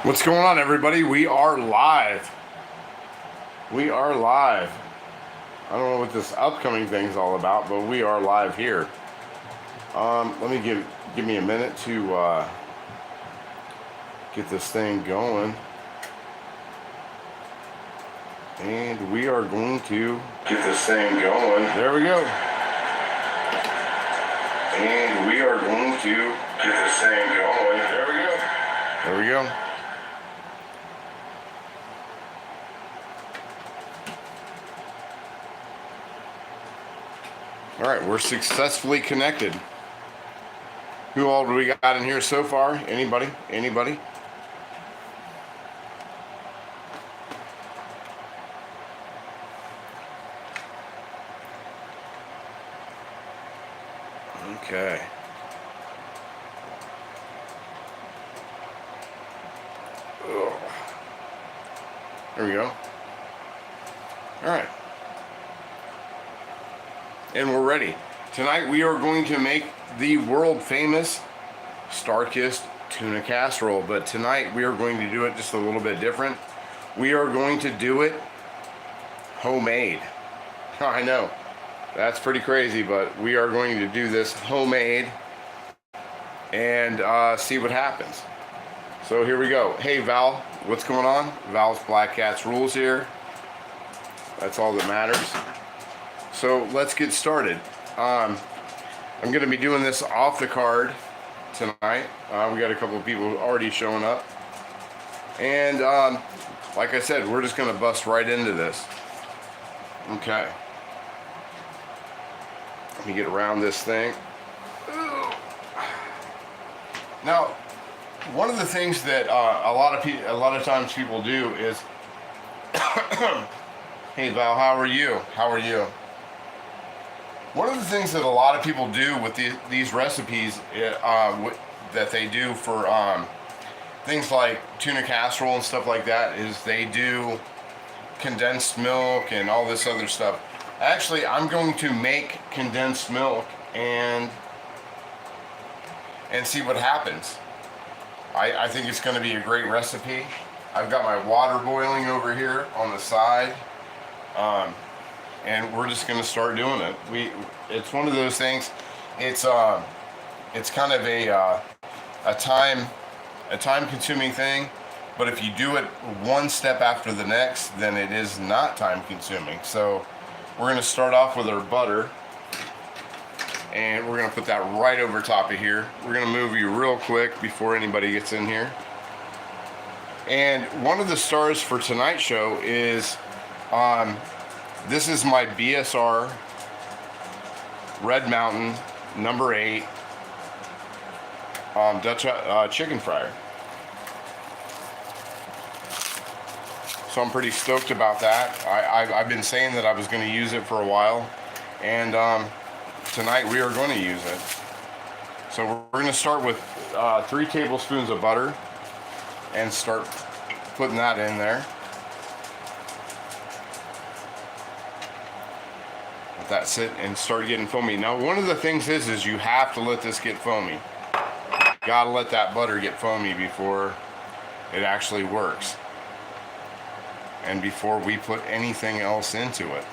What's going on, everybody? We are live. We are live. I don't know what this upcoming thing's all about, but we are live here. Let me give me a minute to get this thing going, and we are going to get this thing going. There we go. And we are going to get this thing going. There we go. There we go. All right, we're successfully connected. Who all do we got in here so far? Anybody? Anybody? Okay. Ugh. There we go. All right. And we're ready. Tonight we are going to make the world famous Star-Kissed Tuna Casserole, but tonight we are going to do it just a little bit different. We are going to do it homemade. I know, that's pretty crazy, but we are going to do this homemade and see what happens. So here we go. Hey Val, what's going on? Val's Black Cats Rules here. That's all that matters. So let's get started. I'm going to be doing this off the card tonight. We got a couple of people already showing up. And like I said, we're just going to bust right into this. Okay. Let me get around this thing. Now, one of the things that a lot of times people do is, hey Val, how are you? How are you? One of the things that a lot of people do with these recipes that they do for things like tuna casserole and stuff like that is they do condensed milk and all this other stuff. Actually, I'm going to make condensed milk and see what happens. I think it's going to be a great recipe. I've got my water boiling over here on the side. And we're just gonna start doing it. It's one of those things. It's kind of a time-consuming thing. But if you do it one step after the next, then it is not time-consuming. So we're gonna start off with our butter, and we're gonna put that right over top of here. We're gonna move you real quick before anybody gets in here. And one of the stars for tonight's show is this is my BSR Red Mountain number 8 Dutch chicken fryer. So I'm pretty stoked about that. I've been saying that I was going to use it for a while, and tonight we are going to use it. So we're going to start with 3 tablespoons of butter and start putting that in there. Let that sit and start getting foamy. Now, one of the things is you have to let this get foamy. You gotta let that butter get foamy before it actually works, and before we put anything else into it.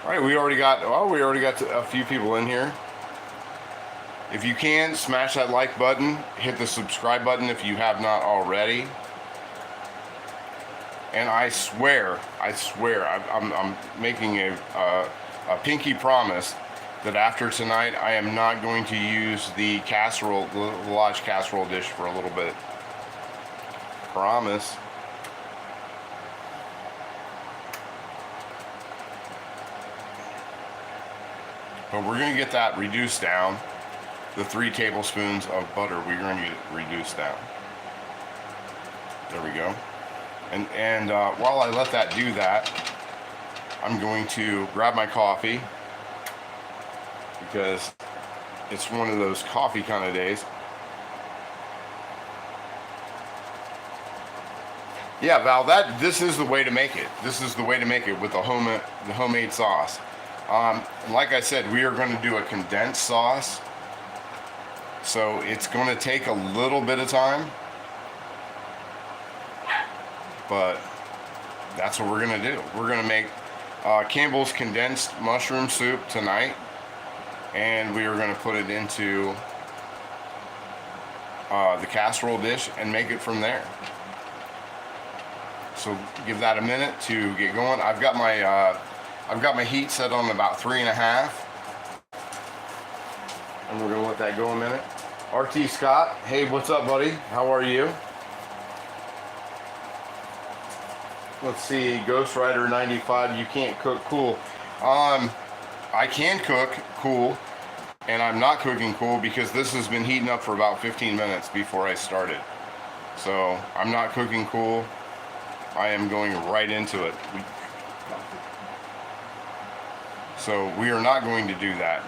All right, we already got a few people in here. If you can, smash that like button, hit the subscribe button if you have not already. And I swear, I'm making a pinky promise that after tonight, I am not going to use the casserole, the large casserole dish for a little bit. Promise. But we're going to get that reduced down. The 3 tablespoons of butter, we're going to get it reduced down. There we go. And while I let that do that, I'm going to grab my coffee, because it's one of those coffee kind of days. Yeah, Val, this is the way to make it. This is the way to make it with the homemade sauce. Like I said, we are going to do a condensed sauce. So it's going to take a little bit of time, but that's what we're going to do. We're going to make Campbell's Condensed Mushroom Soup tonight, and we are going to put it into the casserole dish and make it from there. So give that a minute to get going. I've got my heat set on about 3.5, and we're gonna let that go a minute. RT Scott, hey, what's up, buddy? How are you? Let's see, Ghost Rider 95, you can't cook cool. I can cook cool, and I'm not cooking cool because this has been heating up for about 15 minutes before I started. So I'm not cooking cool. I am going right into it. So we are not going to do that.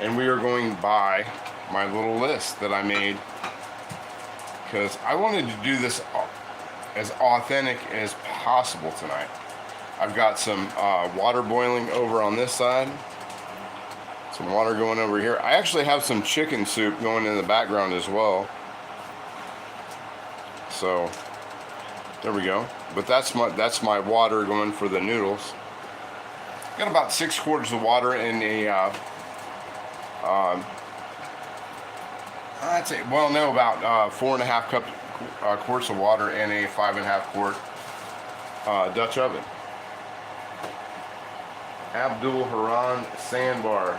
And we are going by my little list that I made, because I wanted to do this as authentic as possible tonight. I've got some water boiling over on this side. Some water going over here. I actually have some chicken soup going in the background as well. So there we go. But that's my water going for the noodles. Got about 6 quarts of water in a I'd say, well, no, about 4.5 quarts of water in a 5.5 quart Dutch oven. Abdul Haran Sandbar.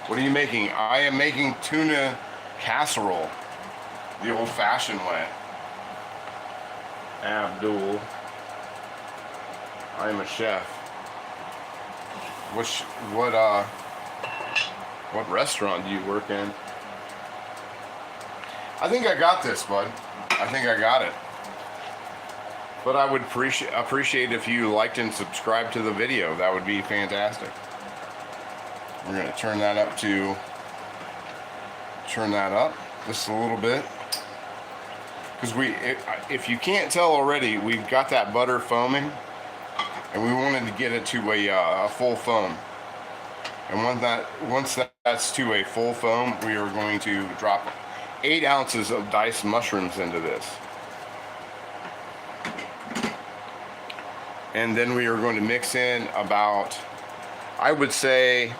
What are you making? I am making tuna casserole, the old-fashioned way. Abdul, I am a chef. What restaurant do you work in? I think I got this, bud. I think I got it. But I would appreciate if you liked and subscribed to the video. That would be fantastic. We're going to turn that up just a little bit. Because if you can't tell already, we've got that butter foaming, and we wanted to get it to a full foam. And once that's to a full foam, we are going to drop 8 ounces of diced mushrooms into this. And then we are going to mix in about, I would say,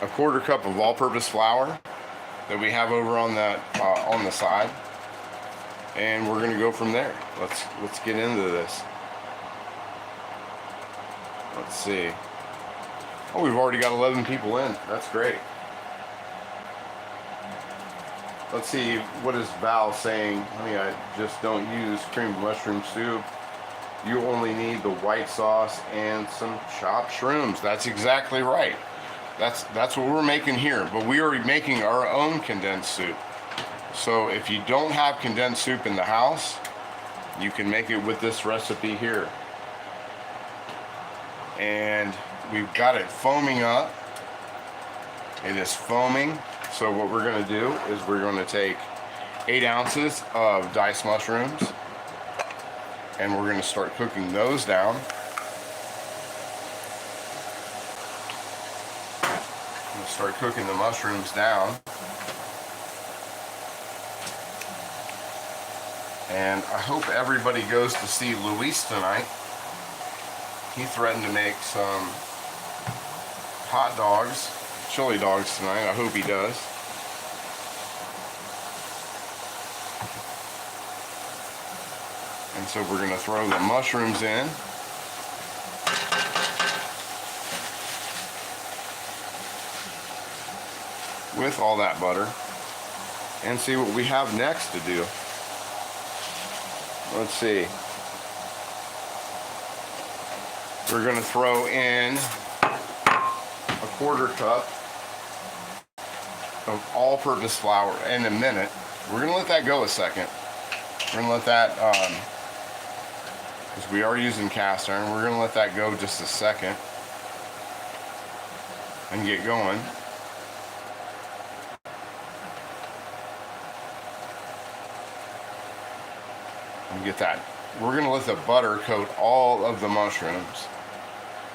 a 1/4 cup of all-purpose flour that we have over on the side. And we're going to go from there. Let's get into this. Let's see. Oh, we've already got 11 people in. That's great. Let's see, what is Val saying? Honey, I just don't use creamed mushroom soup. You only need the white sauce and some chopped shrooms. That's exactly right. That's what we're making here. But we are making our own condensed soup. So if you don't have condensed soup in the house, you can make it with this recipe here. And we've got it foaming up. It is foaming. So what we're going to do is we're going to take 8 ounces of diced mushrooms, and we're going to start cooking those down. I'm going to start cooking the mushrooms down. And I hope everybody goes to see Luis tonight. He threatened to make some hot dogs, chili dogs tonight. I hope he does. And so we're going to throw the mushrooms in. With all that butter. And see what we have next to do. Let's see. We're going to throw in a 1/4 cup of all-purpose flour in a minute. We're going to let that go a second. We're going to let that, because we are using cast iron, we're going to let that go just a second and get going. And get that. We're going to let the butter coat all of the mushrooms.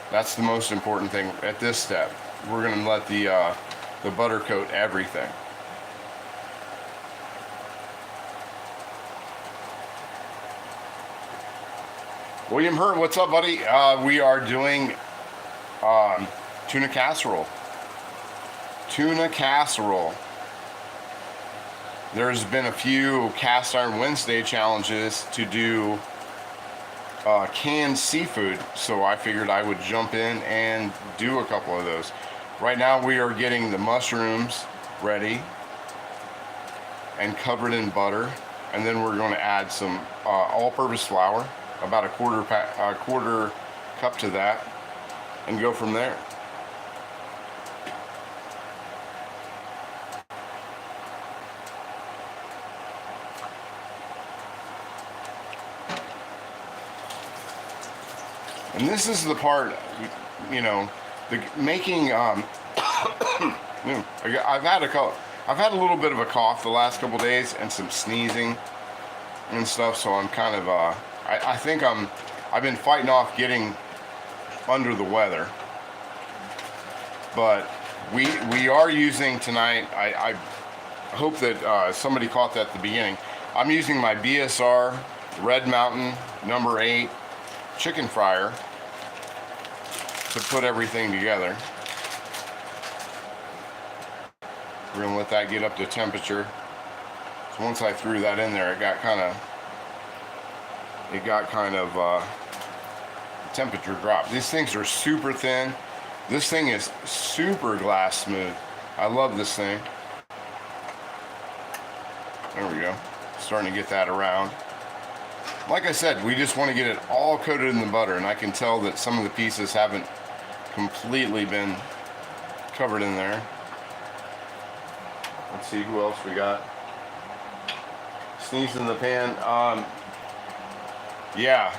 That's the most important thing at this step. We're going to let the butter coat everything. William Hurt, what's up, buddy? We are doing tuna casserole. Tuna casserole. There's been a few Cast Iron Wednesday challenges to do canned seafood, so I figured I would jump in and do a couple of those. Right now we are getting the mushrooms ready and covered in butter, and then we're going to add some all-purpose flour, about a quarter cup to that, and go from there. And this is the part, you know, the making. I've had a little bit of a cough the last couple days and some sneezing and stuff, so I'm kind of I think I've been fighting off getting under the weather. But we are using tonight. I hope that somebody caught that at the beginning. I'm using my BSR Red Mountain number 8 chicken fryer to put everything together. We're gonna let that get up to temperature. So once I threw that in there, it got kind of temperature drop. These things are super thin. This thing is super glass smooth. I love this thing. There we go. Starting to get that around. Like I said, we just want to get it all coated in the butter, and I can tell that some of the pieces haven't completely been covered in there. Let's see who else we got. Sneeze in the pan. Yeah.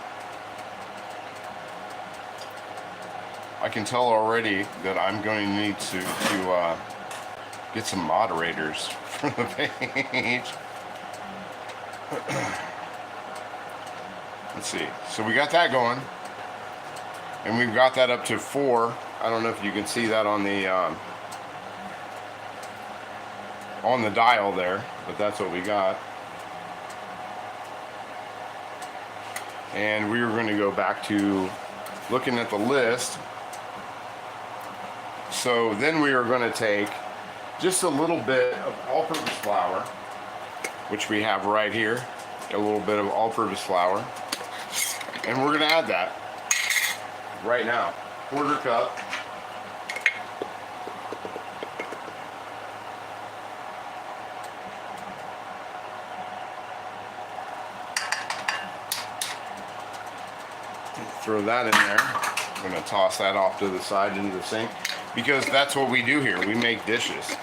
I can tell already that I'm going to need to get some moderators for the page. Let's see. So we got that going, and we've got that up to 4. I don't know if you can see that on the dial there, but that's what we got. And we are going to go back to looking at the list. So then we are going to take just a little bit of all-purpose flour, which we have right here, a little bit of all-purpose flour. And we're going to add that right now. Quarter cup. Throw that in there. I'm going to toss that off to the side into the sink, because that's what we do here. We make dishes.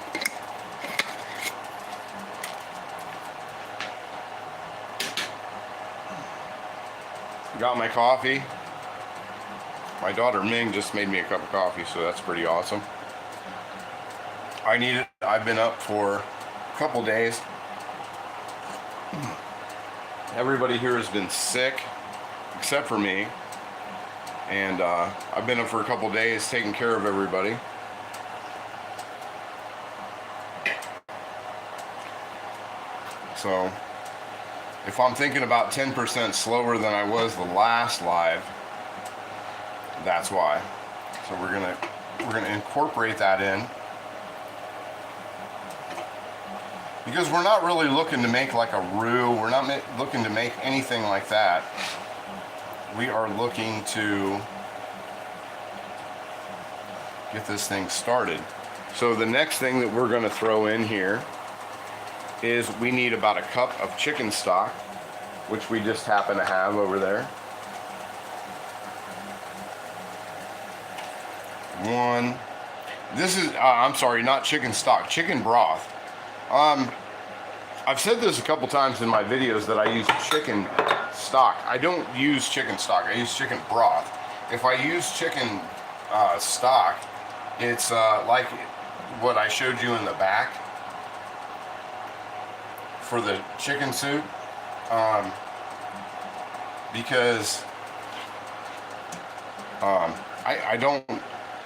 Got my coffee. My daughter Ming just made me a cup of coffee, so that's pretty awesome. I need it. I've been up for a couple days. Everybody here has been sick except for me, and I've been up for a couple days taking care of everybody. So if I'm thinking about 10% slower than I was the last live, that's why. So we're gonna incorporate that in, because we're not really looking to make like a roux. We're not looking to make anything like that. We are looking to get this thing started. So the next thing that we're going to throw in here is we need about a cup of chicken stock, which we just happen to have over there. This is, I'm sorry, not chicken stock, chicken broth. I've said this a couple times in my videos that I use chicken stock. I don't use chicken stock, I use chicken broth. If I use chicken stock, it's like what I showed you in the back for the chicken soup, because I don't,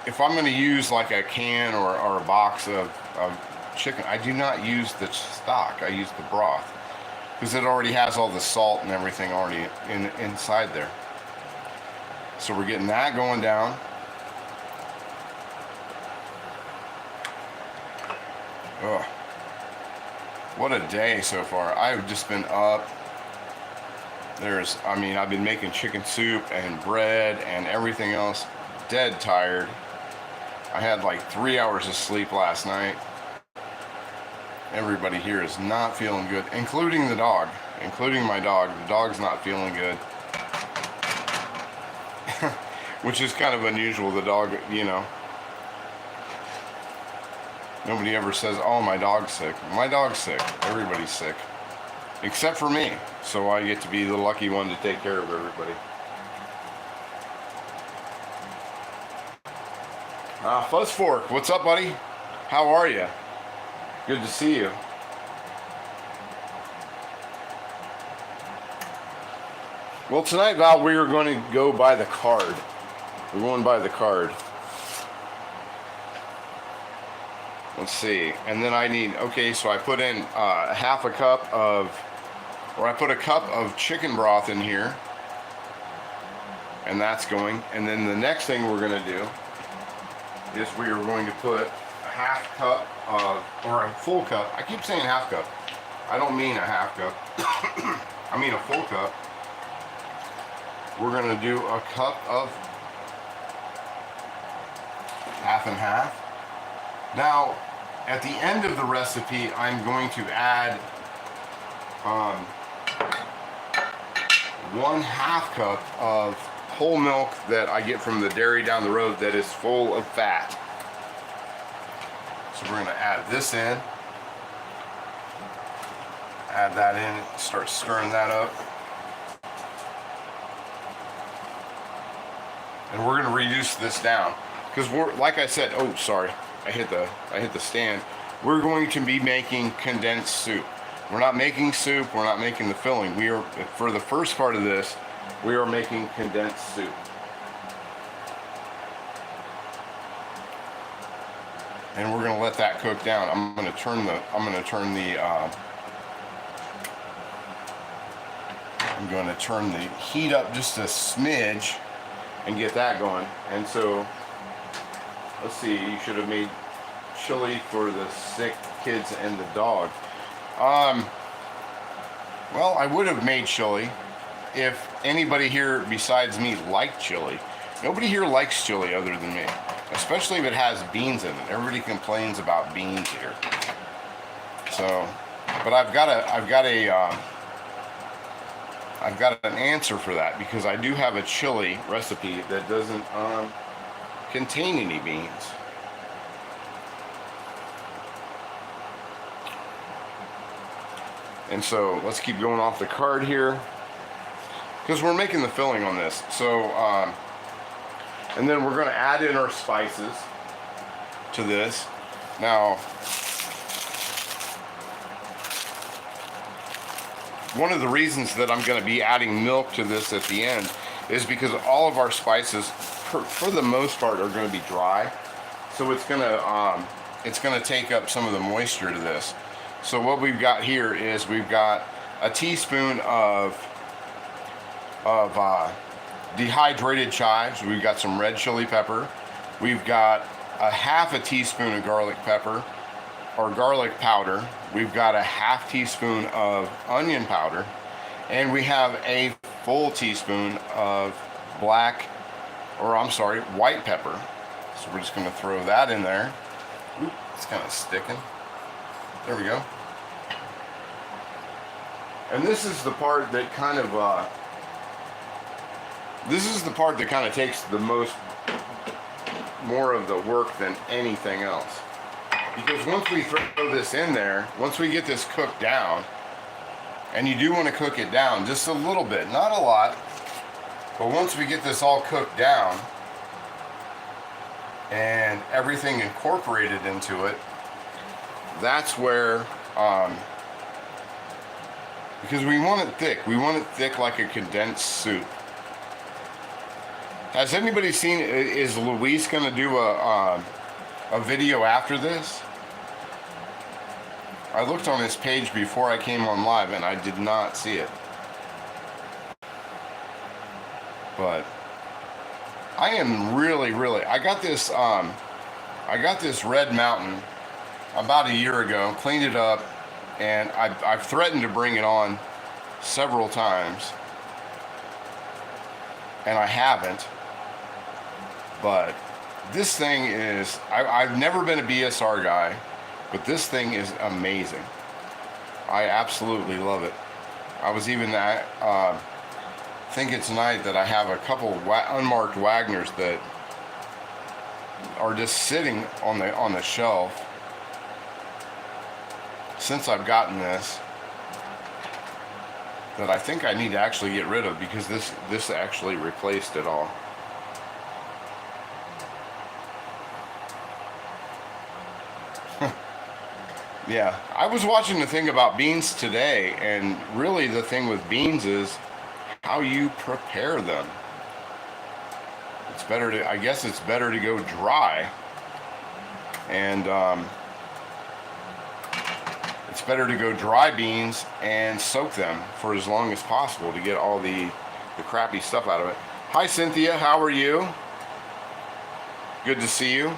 if I'm going to use like a can or a box of chicken, I do not use the stock, I use the broth, because it already has all the salt and everything already inside there. So we're getting that going down. Ugh. What a day so far. I've just been up. I've been making chicken soup and bread and everything else. Dead tired. I had like 3 hours of sleep last night. Everybody here is not feeling good, including the dog, including my dog. The dog's not feeling good. Which is kind of unusual. The dog, you know. Nobody ever says, oh, my dog's sick. My dog's sick. Everybody's sick. Except for me. So I get to be the lucky one to take care of everybody. Fuzz Fork, what's up, buddy? How are you? Good to see you. Well, tonight, Val, we are going to go by the card. We're going by the card. Let's see. And then I need, okay, so I put in half a cup of, or I put a cup of chicken broth in here. And that's going. And then the next thing we're going to do is we are going to put a half cup of, or a full cup. I keep saying half cup. I don't mean a half cup. I mean a full cup. We're going to do a cup of half and half. Now, at the end of the recipe, I'm going to add 1/2 cup of whole milk that I get from the dairy down the road that is full of fat. So we're going to add this in. Add that in, start stirring that up. And we're going to reduce this down. Because we're, like I said, oh, sorry. I hit the stand. We're going to be making condensed soup. We're not making soup, we're not making the filling. We are, for the first part of this, we are making condensed soup. And we're going to let that cook down. I'm going to turn the heat up just a smidge and get that going. And so, let's see, you should have made chili for the sick kids and the dog. Well, I would have made chili if anybody here besides me liked chili. Nobody here likes chili other than me, especially if it has beans in it. Everybody complains about beans here. So, but I've got an answer for that, because I do have a chili recipe that doesn't contain any beans. And so let's keep going off the card here, because we're making the filling on this. So, and then we're going to add in our spices to this. Now, one of the reasons that I'm going to be adding milk to this at the end is because all of our spices, for the most part, are going to be dry. So it's going to take up some of the moisture to this. So what we've got here is we've got a teaspoon of dehydrated chives. We've got some red chili pepper. We've got a half a teaspoon of garlic pepper or garlic powder. We've got a half teaspoon of onion powder, and we have a full teaspoon of white pepper. So we're just going to throw that in there. Oop, it's kind of sticking. There we go. And this is the part that kind of takes the more of the work than anything else. Because once we throw this in there, once we get this cooked down, and you do want to cook it down just a little bit, not a lot, but once we get this all cooked down and everything incorporated into it, that's where, because we want it thick like a condensed soup. Has anybody seen, is Luis going to do a video after this? I looked on his page before I came on live and I did not see it. But I am really. I got this Red Mountain about a year ago. Cleaned it up, and I've threatened to bring it on several times, and I haven't. But this thing is, I've never been a BSR guy, but this thing is amazing. I absolutely love it. I was even thinking tonight that I have a couple unmarked Wagners that are just sitting on the shelf since I've gotten this, that I think I need to actually get rid of, because this actually replaced it all. Yeah, I was watching the thing about beans today, and really the thing with beans is how you prepare them. It's better to, I guess it's better to go dry, and it's better to go dry beans and soak them for as long as possible to get all the crappy stuff out of it. Hi Cynthia, how are you? Good to see you.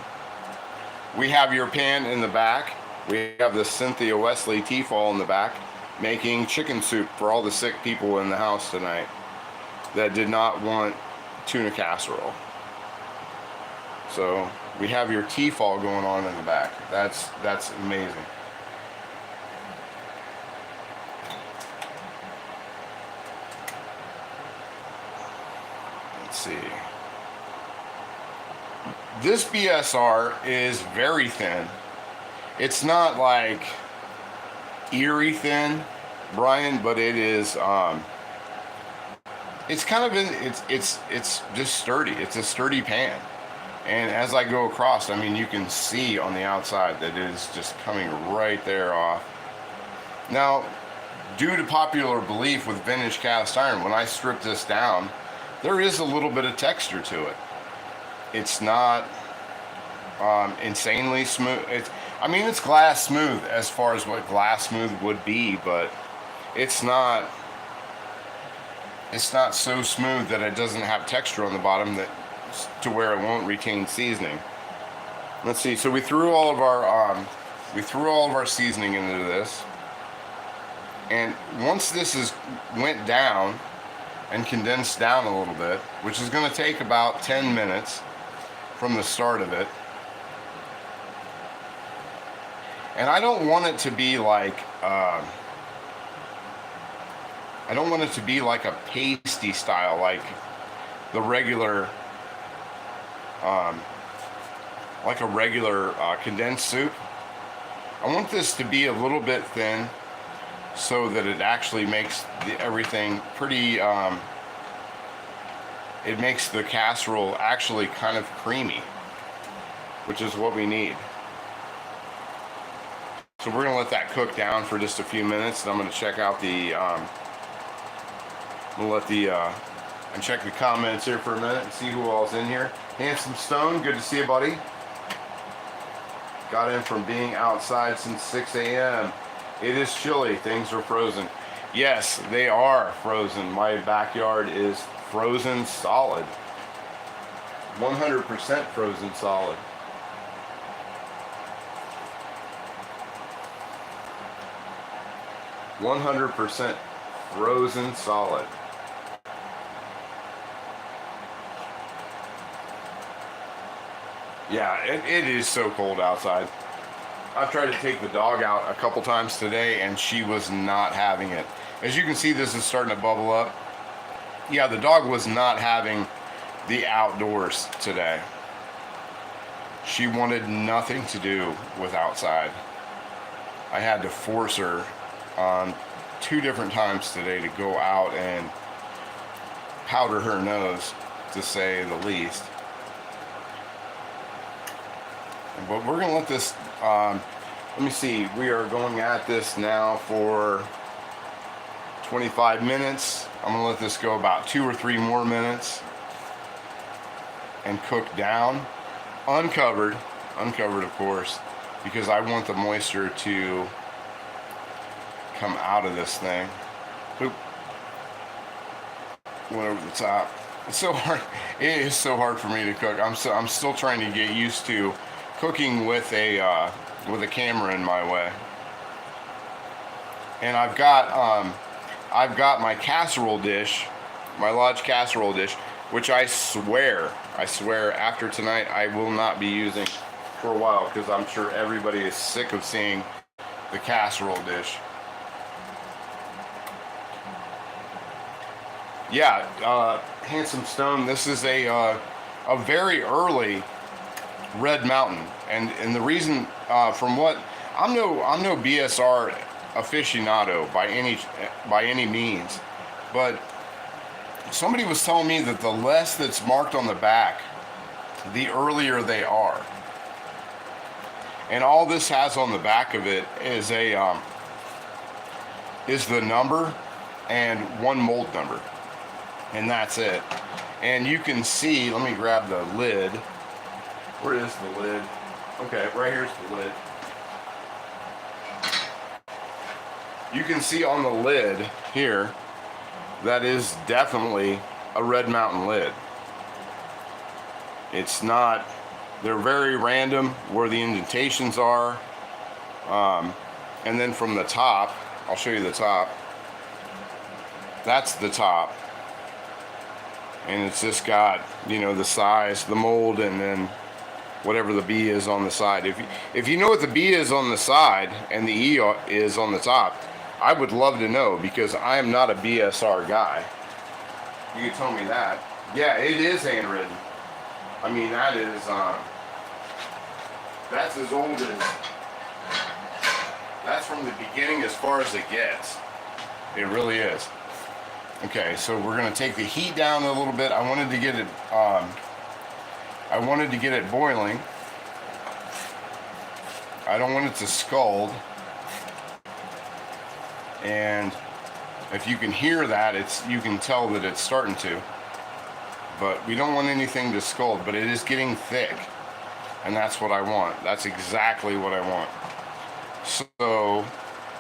We have your pan in the back. We have the Cynthia Wesley Tefal in the back, making chicken soup for all the sick people in the house tonight that did not want tuna casserole. So we have your Tefal going on in the back. That's amazing. Let's see. This BSR is very thin. It's not like eerie thin, Brian, but it is. It's kind of it's just sturdy. It's a sturdy pan, and as I go across, I mean, you can see on the outside that it is just coming right there off. Now, due to popular belief with vintage cast iron, when I strip this down, there is a little bit of texture to it. It's not insanely smooth. I mean, it's glass smooth as far as what glass smooth would be, but it's not so smooth that it doesn't have texture on the bottom that to where it won't retain seasoning. Let's see. So we threw all of our seasoning into this, and once this went down and condensed down a little bit, which is going to take about 10 minutes from the start of it. And I don't want it to be like a pasty style, like the regular, condensed soup. I want this to be a little bit thin, so that it actually makes everything pretty. It makes the casserole actually kind of creamy, which is what we need. So we're gonna let that cook down for just a few minutes, and I'm gonna check out the, and check the comments here for a minute and see who all's in here. Handsome Stone, good to see you, buddy. Got in from being outside since 6 a.m. It is chilly, things are frozen. Yes, they are frozen. My backyard is frozen solid. 100% frozen solid. %100% frozen solid. Yeah, it is so cold outside. I've tried to take the dog out a couple times today, and she was not having it. As you can see, this is starting to bubble up. Yeah, the dog was not having the outdoors today. She wanted nothing to do with outside. I had to force her on 2 different times today to go out and powder her nose, to say the least. But we're gonna let this, let me see, we are going at this now for 25 minutes. I'm gonna let this go about 2 or 3 more minutes and cook down, uncovered of course, because I want the moisture to come out of this thing. Oop. Went over the top. It's so hard. It is so hard for me to cook. I'm still trying to get used to cooking with a camera in my way. And I've got my casserole dish, my large casserole dish, which I swear after tonight I will not be using for a while, because I'm sure everybody is sick of seeing the casserole dish. Yeah, Handsome Stone. This is a very early Red Mountain, and the reason, from what I'm no BSR aficionado by any means, but somebody was telling me that the less that's marked on the back, the earlier they are. And all this has on the back of it is is the number and one mold number, and that's it. And you can see, let me grab the lid. Where is the lid? Okay, right here's the lid. You can see on the lid here, that is definitely a Red Mountain lid. It's not, they're very random where the indentations are. And then from the top, I'll show you the top. That's the top. And it's just got, you know, the size, the mold, and then whatever the B is on the side. If you know what the B is on the side and the E is on the top, I would love to know, because I am not a BSR guy. You can tell me that. Yeah, it is handwritten. I mean, that is, that's as old as, that's from the beginning as far as it gets. It really is. Okay, so we're gonna take the heat down a little bit. I wanted to get it boiling. I don't want it to scald. And if you can hear that, you can tell that it's starting to. But we don't want anything to scald, but it is getting thick. And that's what I want. That's exactly what I want. So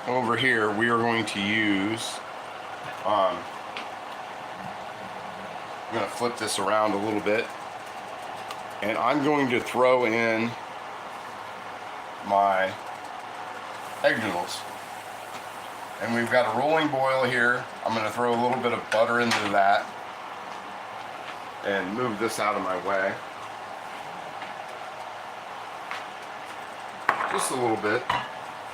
over here, we are going to use, I'm gonna flip this around a little bit. And I'm going to throw in my egg noodles. And we've got a rolling boil here. I'm going to throw a little bit of butter into that and move this out of my way. Just a little bit.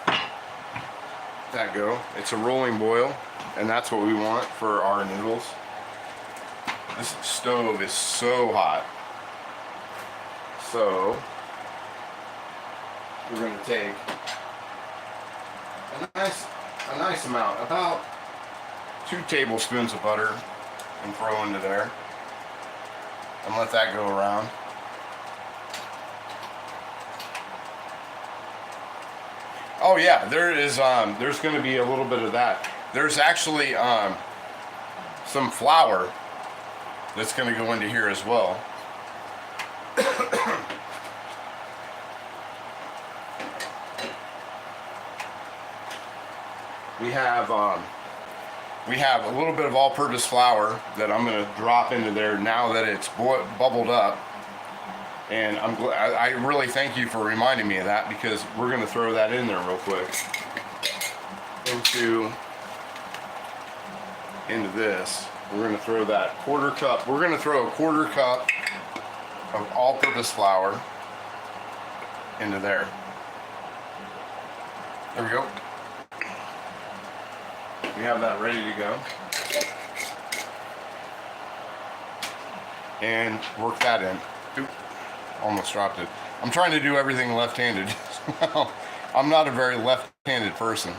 Let that go. It's a rolling boil, and that's what we want for our noodles. This stove is so hot. So we're going to take a nice amount, about 2 tablespoons of butter, and throw into there, and let that go around. Oh yeah, there's going to be a little bit of that. There's actually some flour that's going to go into here as well. We have a little bit of all-purpose flour that I'm going to drop into there now that it's bubbled up. And I really thank you for reminding me of that, because we're going to throw that in there real quick into this. We're going to throw that quarter cup. We're going to throw a quarter cup of all-purpose flour into there. There we go. We have that ready to go. And work that in. Oop, almost dropped it. I'm trying to do everything left-handed. Well, I'm not a very left-handed person,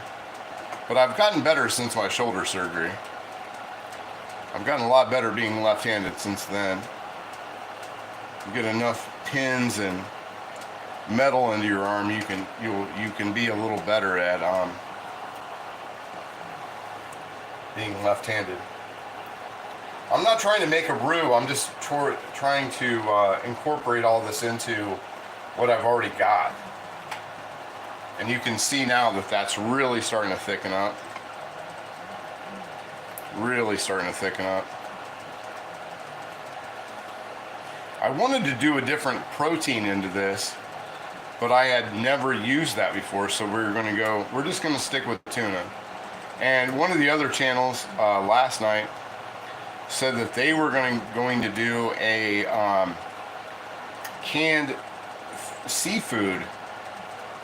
but I've gotten better since my shoulder surgery. I've gotten a lot better being left-handed since then. You get enough pins and metal into your arm, you can be a little better at being left-handed. I'm not trying to make a brew. I'm just trying to incorporate all this into what I've already got. And you can see now that that's really starting to thicken up. Really starting to thicken up. I wanted to do a different protein into this, but I had never used that before, so we're just gonna stick with tuna. And one of the other channels last night said that they were going to do a canned seafood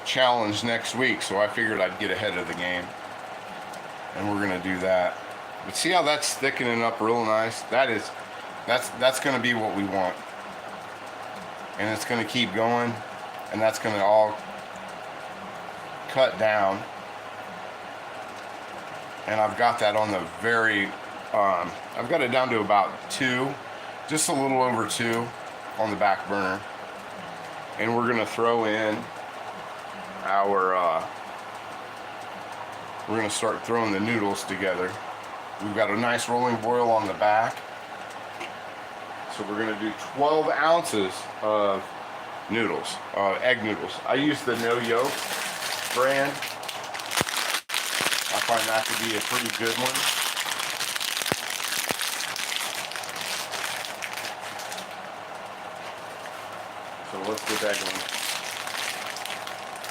challenge next week, so I figured I'd get ahead of the game, and we're gonna do that. But see how that's thickening up real nice? That's gonna be what we want, and it's gonna keep going, and that's gonna all cut down. And I've got that on the I've got it down to about 2, just a little over 2 on the back burner. And we're gonna throw in our, we're gonna start throwing the noodles together. We've got a nice rolling boil on the back. So we're gonna do 12 ounces of noodles, egg noodles. I use the no yolk brand. I find that to be a pretty good one. So let's get that going.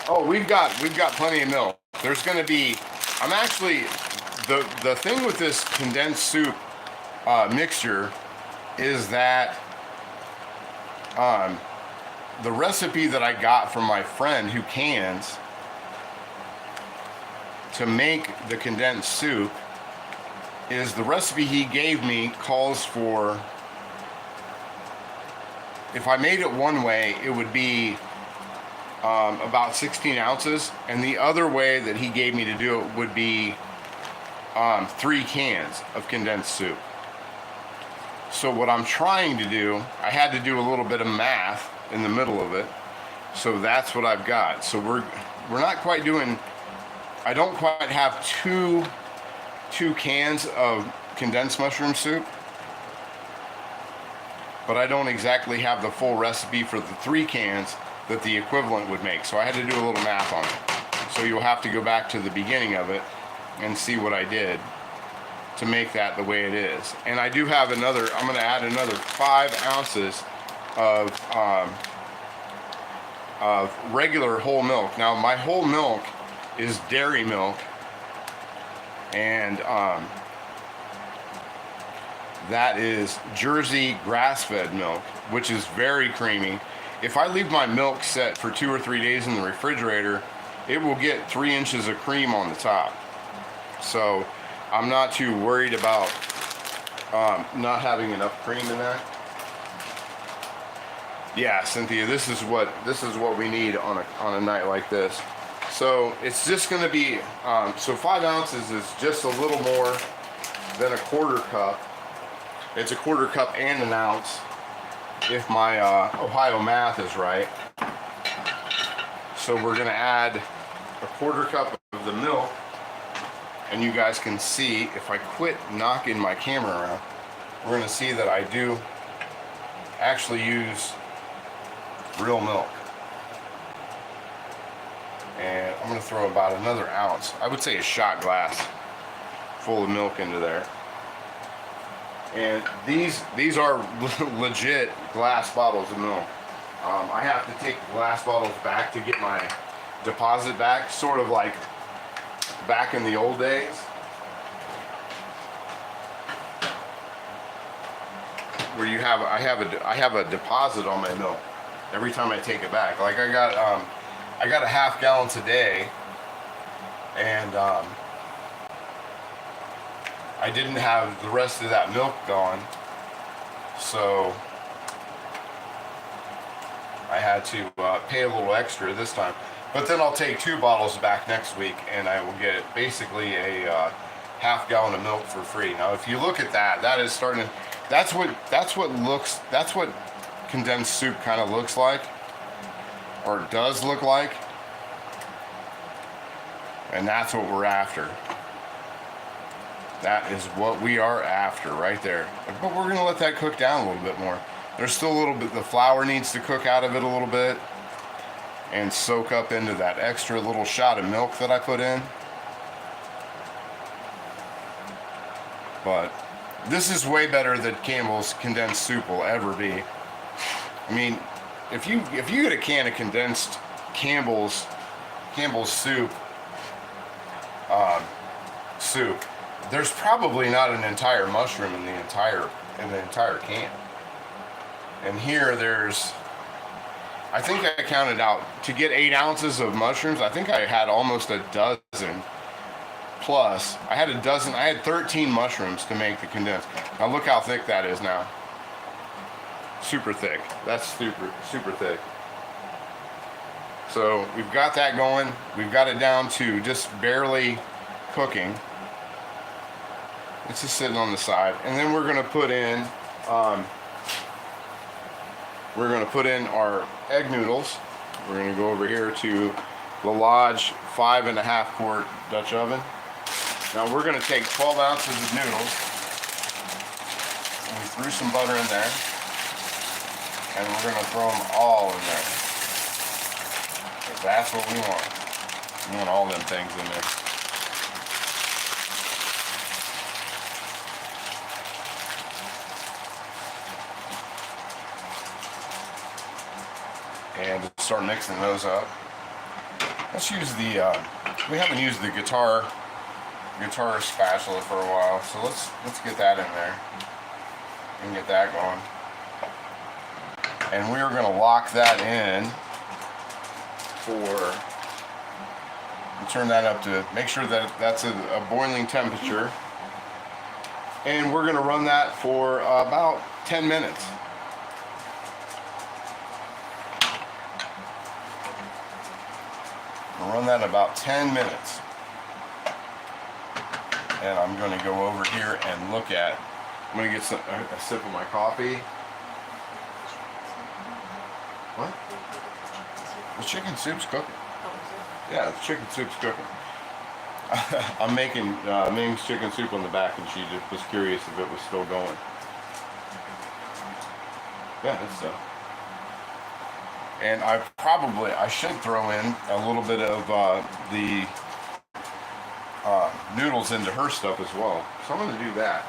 Oh, we've got plenty of milk. There's going to be, I'm actually, the thing with this condensed soup mixture is that the recipe that I got from my friend who cans to make the condensed soup is the recipe he gave me calls for, if I made it one way, it would be about 16 ounces, and the other way that he gave me to do it would be 3 cans of condensed soup. So what I'm trying to do, I had to do a little bit of math in the middle of it, so that's what I've got. So we're not quite doing, I don't quite have two cans of condensed mushroom soup, but I don't exactly have the full recipe for the 3 cans that the equivalent would make. So I had to do a little math on it. So you'll have to go back to the beginning of it and see what I did to make that the way it is. And I do have another, I'm gonna add another 5 ounces of regular whole milk. Now my whole milk is dairy milk, and that is Jersey grass-fed milk, which is very creamy. If I leave my milk set for 2 or 3 days in the refrigerator, it will get 3 inches of cream on the top. So I'm not too worried about not having enough cream in that. Yeah, Cynthia, this is what we need on a night like this. So it's just going to be, so 5 ounces is just a little more than a 1/4 cup. It's a 1/4 cup and an ounce, if my Ohio math is right. So we're going to add a 1/4 cup of the milk, and you guys can see, if I quit knocking my camera around, we're going to see that I do actually use real milk. And I'm going to throw about another ounce, I would say a shot glass full of milk into there. And these are legit glass bottles of milk. I have to take glass bottles back to get my deposit back, sort of like back in the old days. Where you have, I have a deposit on my milk every time I take it back. Like I got a 1/2 gallon today, and I didn't have the rest of that milk gone, so I had to pay a little extra this time. But then I'll take 2 bottles back next week, and I will get basically a 1/2 gallon of milk for free. Now, if you look at that, that is starting. That's what condensed soup kind of looks like, or does look like, and that's what we're after. That is what we are after right there. But we're gonna let that cook down a little bit more. There's still a little bit, the flour needs to cook out of it a little bit and soak up into that extra little shot of milk that I put in. But this is way better than Campbell's condensed soup will ever be. I mean, if you get a can of condensed Campbell's soup, there's probably not an entire mushroom in the entire can. And here there's, I think I counted out, to get 8 ounces of mushrooms, I think I had almost a dozen plus. I had 13 mushrooms to make the condensed. Now look how thick that is now. Super thick. That's super thick. So we've got that going. We've got it down to just barely cooking. It's just sitting on the side. And then we're gonna put in our egg noodles. We're gonna go over here to the Lodge 5.5 quart Dutch oven. Now we're gonna take 12 ounces of noodles, and we threw some butter in there, and we're gonna throw them all in there. Because that's what we want. We want all them things in there. And start mixing those up. Let's use the, we haven't used the guitar spatula for a while, so let's get that in there and get that going. And we are gonna lock that in for, turn that up to, make sure that that's a boiling temperature. And we're gonna run that for about 10 minutes. We'll run that about 10 minutes. And I'm going to go over here and look at, I'm going to get a sip of my coffee. What? The chicken soup's cooking. Yeah, the chicken soup's cooking. I'm making Ming's chicken soup on the back, and she just was curious if it was still going. Yeah, it's still. And I should throw in a little bit of the noodles into her stuff as well. So I'm going to do that.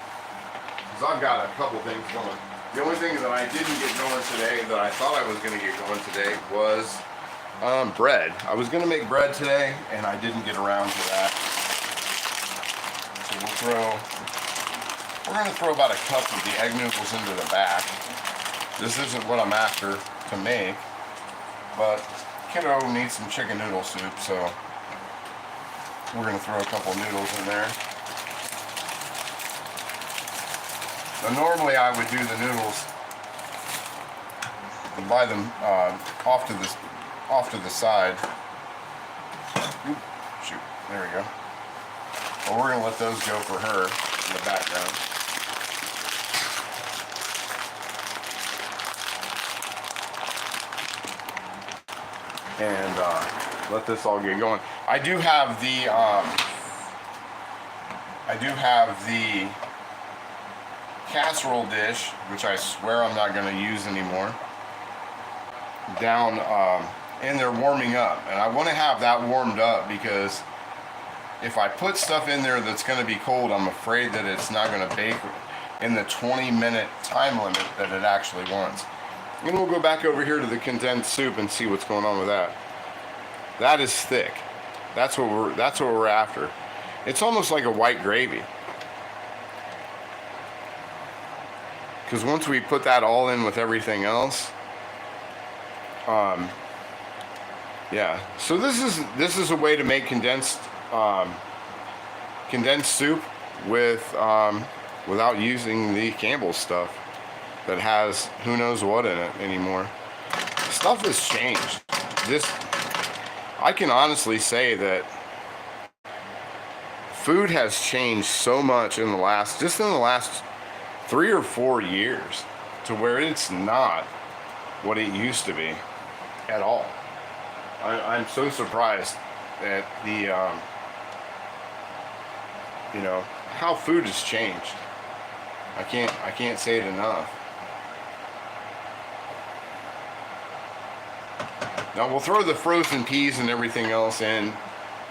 Because I've got a couple things going. The only thing that I didn't get going today, that I thought I was going to get going today, was bread. I was going to make bread today, and I didn't get around to that. So we're going to throw about a cup of the egg noodles into the back. This isn't what I'm after to make. But kiddo needs some chicken noodle soup, so we're going to throw a couple noodles in there. Now normally I would do the noodles and buy them off to the side. Oop, shoot, there we go. Well, we're going to let those go for her in the background. And let this all get going. I do have the casserole dish, which I swear I'm not going to use anymore, down in there warming up, and I want to have that warmed up because if I put stuff in there that's going to be cold, I'm afraid that it's not going to bake in the 20-minute time limit that it actually wants. And we'll go back over here to the condensed soup and see what's going on with that. That is thick. That's what we're after. It's almost like a white gravy. Because once we put that all in with everything else, yeah. So this is a way to make condensed soup without using the Campbell's stuff that has who knows what in it anymore. Stuff has changed. I can honestly say that food has changed so much in the last 3 or 4 years to where it's not what it used to be at all. I'm so surprised at the how food has changed. I can't say it enough. Now we'll throw the frozen peas and everything else in,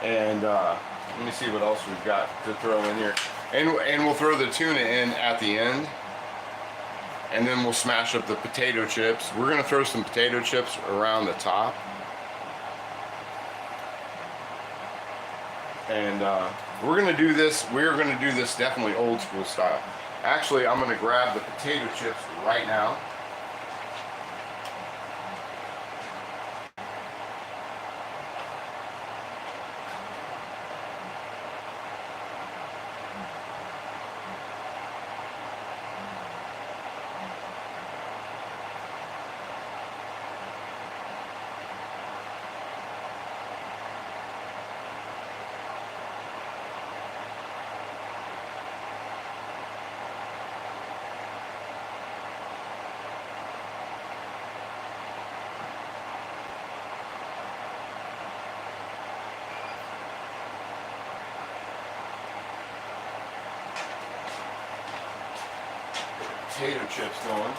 and let me see what else we've got to throw in here. And we'll throw the tuna in at the end. And then we'll smash up the potato chips. We're gonna throw some potato chips around the top. And we're gonna do this definitely old school style. Actually, I'm gonna grab the potato chips right now. Potato chips going,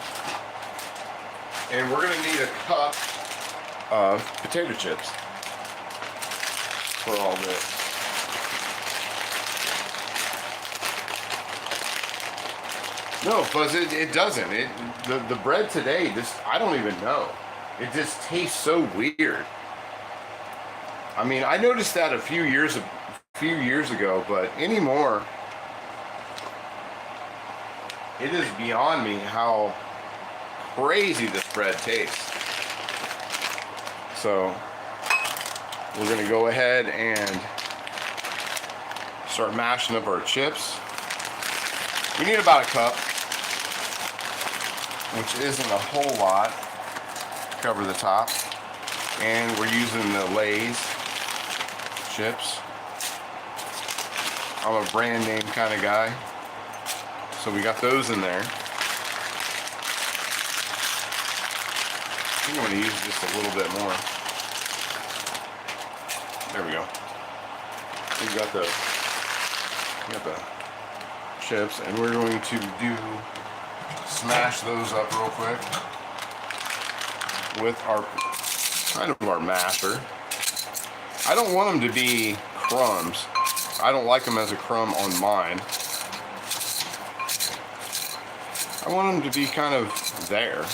and we're gonna need a cup of potato chips for all this. No, Fuzz, it doesn't. The bread today, I don't even know. It just tastes so weird. I mean, I noticed that a few years ago, but anymore, it is beyond me how crazy this bread tastes. So we're gonna go ahead and start mashing up our chips. We need about a cup, which isn't a whole lot. Cover the top. And we're using the Lay's chips. I'm a brand name kind of guy. So we got those in there. I think I'm going to use just a little bit more. There we go. We got the chips, and we're going to smash those up real quick with our masher. I don't want them to be crumbs. I don't like them as a crumb on mine. I want them to be kind of there.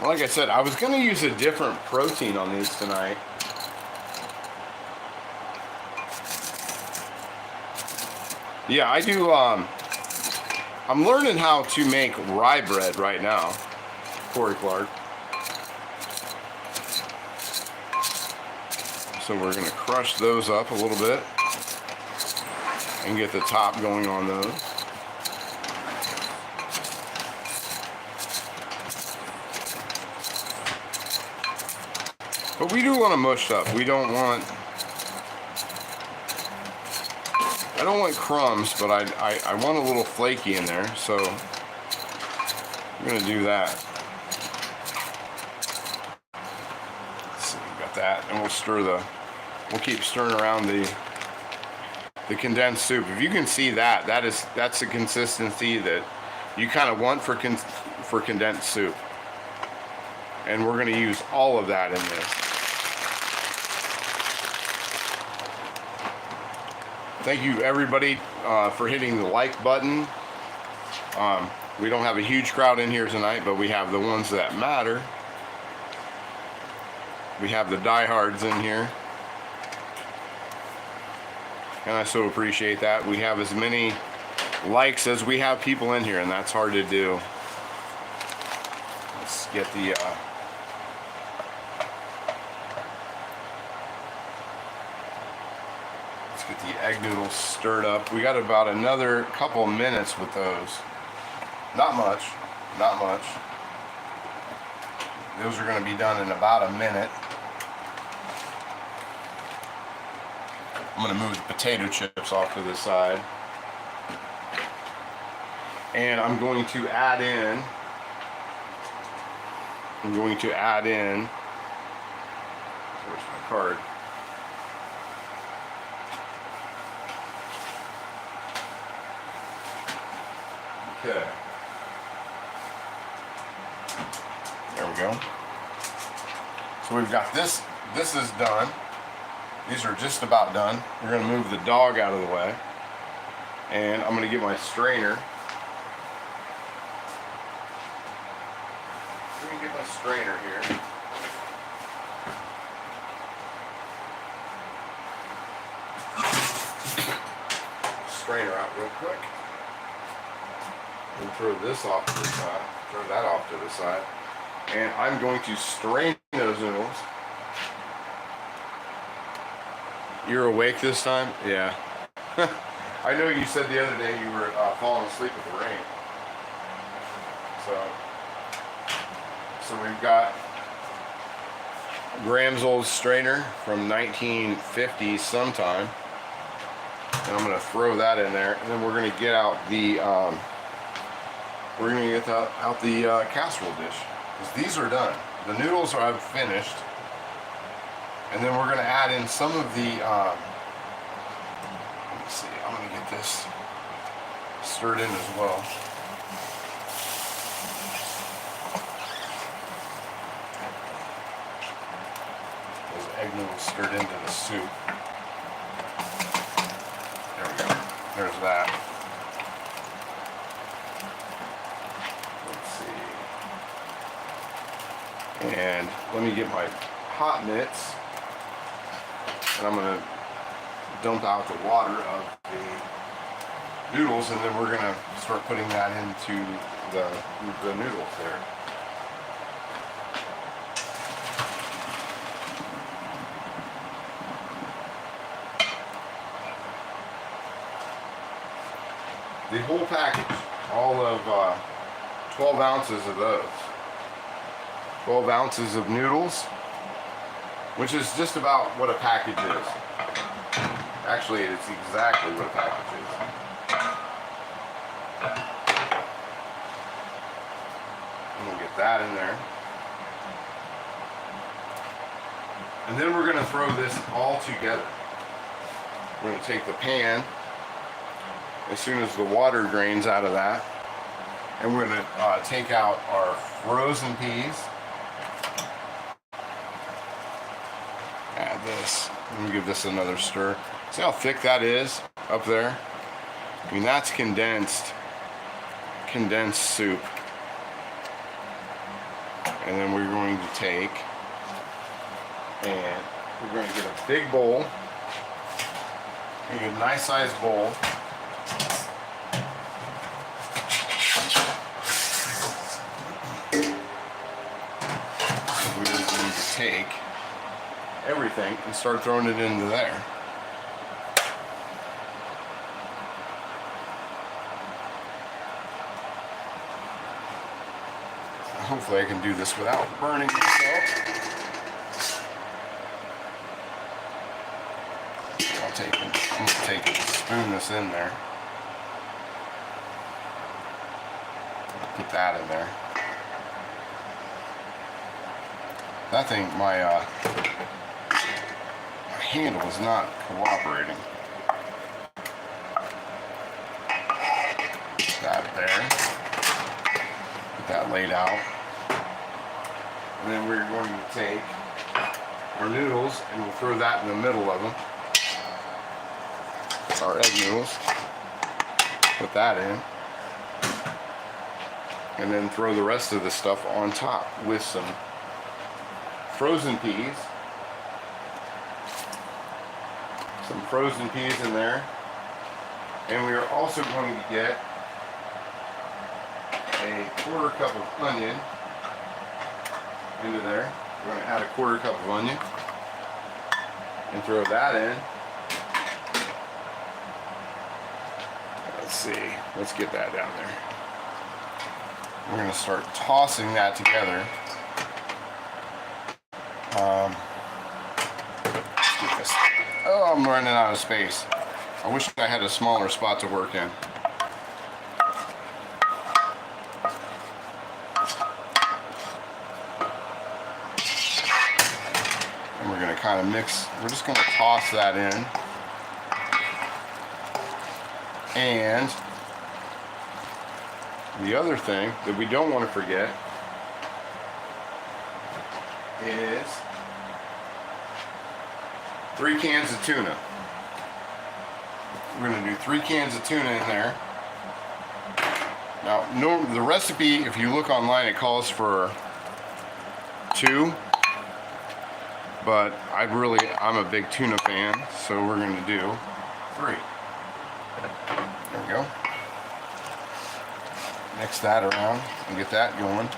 Like I said, I was going to use a different protein on these tonight. Yeah, I do. I'm learning how to make rye bread right now, Corey Clark. So we're going to crush those up a little bit and get the top going on those. But we do want them mushed up. I don't want crumbs, but I want a little flaky in there, so I'm going to do that. Let's see, got that, and we'll keep stirring around the condensed soup. If you can see that's the consistency that you kind of want for condensed soup. And we're going to use all of that in this. Thank you everybody for hitting the like button. We don't have a huge crowd in here tonight, but we have the ones that matter. We have the diehards in here. And I so appreciate that. We have as many likes as we have people in here, and that's hard to do. Let's get the egg noodles stirred up. We got about another couple of minutes with those. Not much. Those are going to be done in about a minute. I'm going to move the potato chips off to the side. And I'm going to add in where's my card? Okay. There we go. So we've got this. This is done. These are just about done. We're going to move the dog out of the way. And I'm going to get my strainer. Let me get my strainer here. Strainer out real quick. And throw this off to the side. Throw that off to the side. And I'm going to strain those noodles. You're awake this time? Yeah. I know you said the other day you were falling asleep with the rain. So we've got Graham's old strainer from 1950 sometime. And I'm going to throw that in there. And then we're going to get out the casserole dish. Because these are done. The noodles I've finished. And then we're going to add in some of the, let me see, I'm going to get this stirred in as well. Those egg noodles stirred into the soup. There we go. There's that. Let's see. And let me get my hot mitts. And I'm going to dump out the water of the noodles, and then we're going to start putting that into the noodles there. The whole package, all of 12 ounces of those. 12 ounces of noodles, which is just about what a package is. Actually, it's exactly what a package is. And we'll get that in there. And then we're going to throw this all together. We're going to take the pan, as soon as the water drains out of that, and we're going to take out our frozen peas. Add this. Let me give this another stir. See how thick that is up there? I mean, that's condensed soup. And then we're going to take and we're going to get a big bowl. Get a nice sized bowl. We're just going to take everything and start throwing it into there. Hopefully I can do this without burning myself. I'm going to take it and spoon this in there. Put that in there. That thing, my handle is not cooperating. Put that there. Put that laid out. And then we're going to take our noodles and we'll throw that in the middle of them. Our egg noodles. Put that in. And then throw the rest of the stuff on top with some frozen peas. Some frozen peas in there. And we are also going to get a 1/4 cup of onion into there. We're going to add a 1/4 cup of onion and throw that in. Let's see, let's get that down there. We're going to start tossing that together. Oh, I'm running out of space. I wish I had a smaller spot to work in. And we're going to kind of mix, we're just going to toss that in. And the other thing that we don't want to forget is 3 cans of tuna. We're gonna do 3 cans of tuna in there. Now, the recipe, if you look online, it calls for 2, but I'm a big tuna fan, so we're gonna do 3. There we go. Mix that around and get that going.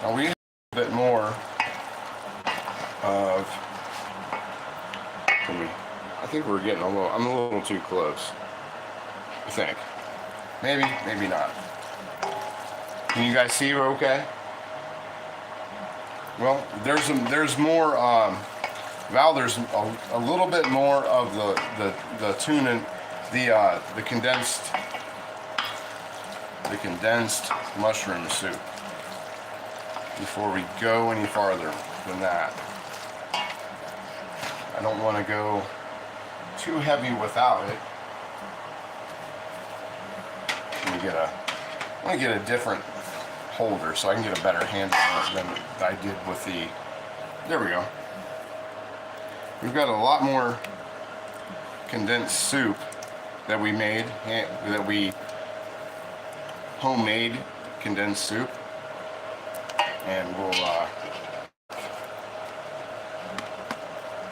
Now we have a bit more of, I think we're getting I'm a little too close, I think. Maybe, maybe not. Can you guys see okay? Well, there's more, Val, there's a little bit more of the tuna, the condensed mushroom soup before we go any farther than that. I don't want to go too heavy without it. I want to get a different holder so I can get a better handle on it than I did with the, there we go. We've got a lot more condensed soup that we made, homemade condensed soup, and we'll,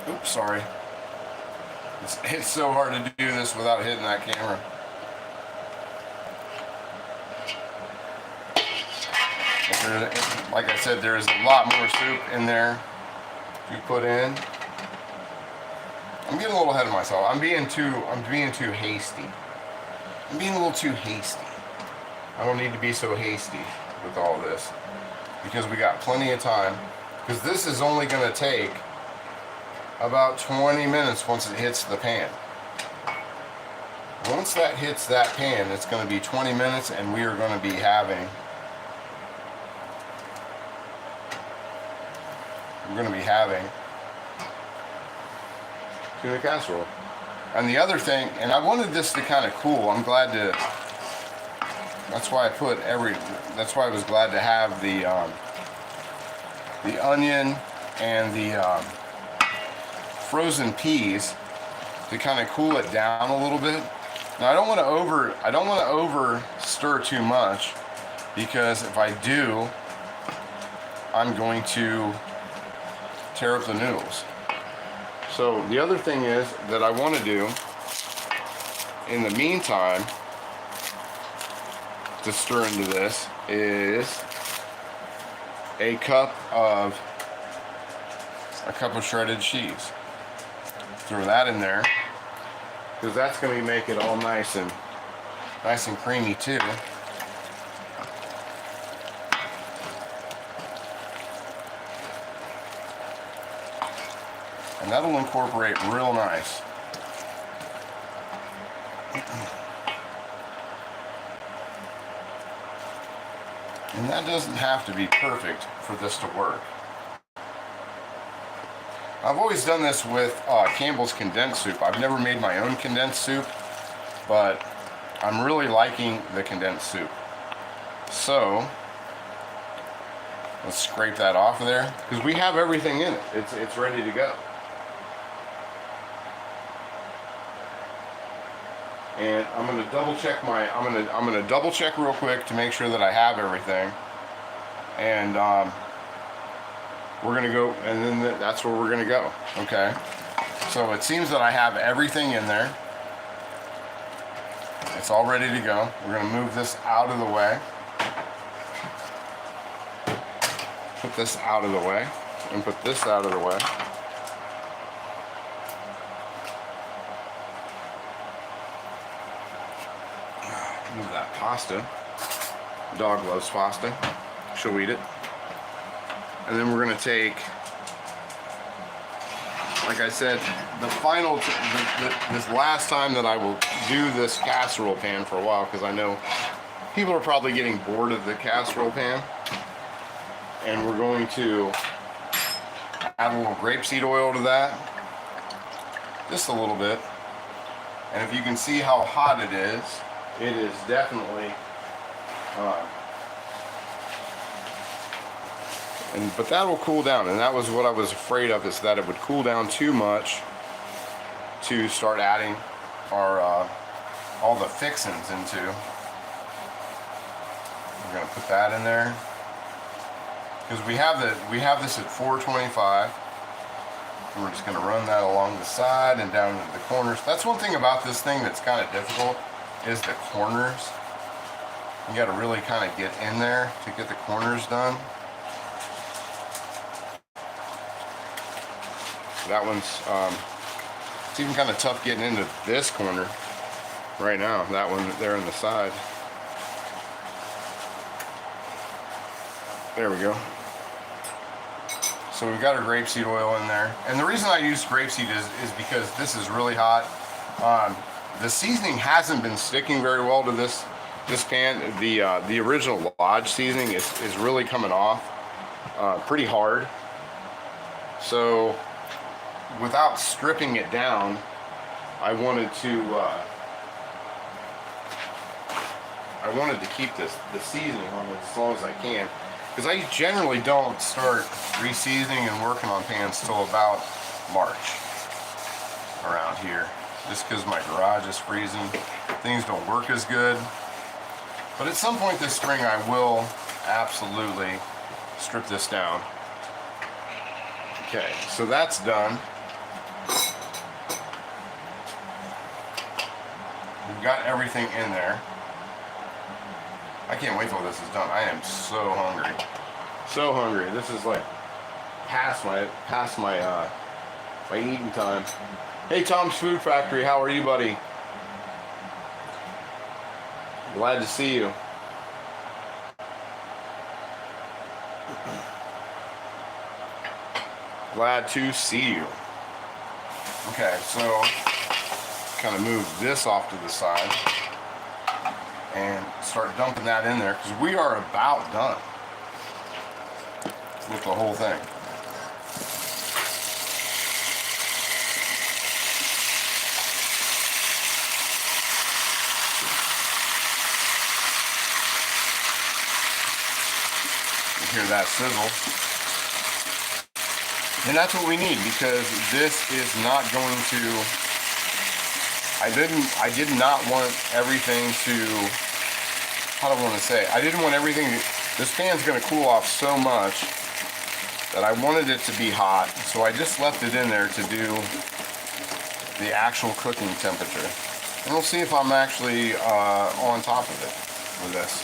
oops, sorry. It's so hard to do this without hitting that camera. Like I said, there is a lot more soup in there to put in. I'm getting a little ahead of myself. I'm being too hasty. I'm being a little too hasty. I don't need to be so hasty with all this because we got plenty of time. Because this is only going to take about 20 minutes once it hits the pan. Once that hits that pan, it's going to be 20 minutes, and we are going to be having. We're going to be having tuna casserole. And the other thing, and I wanted this to kind of cool. I'm glad to. That's why that's why I was glad to have the onion and the frozen peas to kind of cool it down a little bit. Now I don't want to over stir too much, because if I do, I'm going to tear up the noodles. So the other thing is that I want to do in the meantime to stir into this is a cup of shredded cheese. Throw that in there, because that's going to make it all nice and creamy too. And that'll incorporate real nice. And that doesn't have to be perfect for this to work. I've always done this with Campbell's condensed soup. I've never made my own condensed soup, but I'm really liking the condensed soup. So let's scrape that off of there, because we have everything in it. It's ready to go. And I'm going to double check I'm going to double check real quick to make sure that I have everything. And we're going to go, and then that's where we're going to go. Okay. So it seems that I have everything in there. It's all ready to go. We're going to move this out of the way. Put this out of the way, and put this out of the way. Move that pasta. Dog loves pasta. She'll eat it. And then we're going to take, like I said, the final, this last time that I will do this casserole pan for a while, because I know people are probably getting bored of the casserole pan. And we're going to add a little grapeseed oil to that. Just a little bit. And if you can see how hot it is definitely But that will cool down, and that was what I was afraid of, is that it would cool down too much to start adding our all the fixings into. We're gonna put that in there because we have this at 425. And we're just gonna run that along the side and down into the corners. That's one thing about this thing that's kind of difficult, is the corners. You got to really kind of get in there to get the corners done. That one's it's even kind of tough getting into this corner right now. That one there on the side. There we go. So we've got our grapeseed oil in there. And the reason I use grapeseed is because this is really hot. The seasoning hasn't been sticking very well to this pan. The original Lodge seasoning is really coming off pretty hard. So without stripping it down, I wanted to keep the seasoning on it as long as I can. Because I generally don't start re-seasoning and working on pans till about March around here. Just because my garage is freezing, things don't work as good. But at some point this spring I will absolutely strip this down. Okay, so that's done. We've got everything in there. I can't wait till this is done. I am so hungry. So hungry. This is like past my my eating time. Hey, Tom's Food Factory, how are you, buddy? Glad to see you. Glad to see you. Okay, so kind of move this off to the side and start dumping that in there, because we are about done with the whole thing. You hear that sizzle. And that's what we need, because this is not going to, I did not want everything to, how do I want to say, I didn't want everything, this pan's going to cool off so much that I wanted it to be hot, so I just left it in there to do the actual cooking temperature. And we'll see if I'm actually on top of it with this.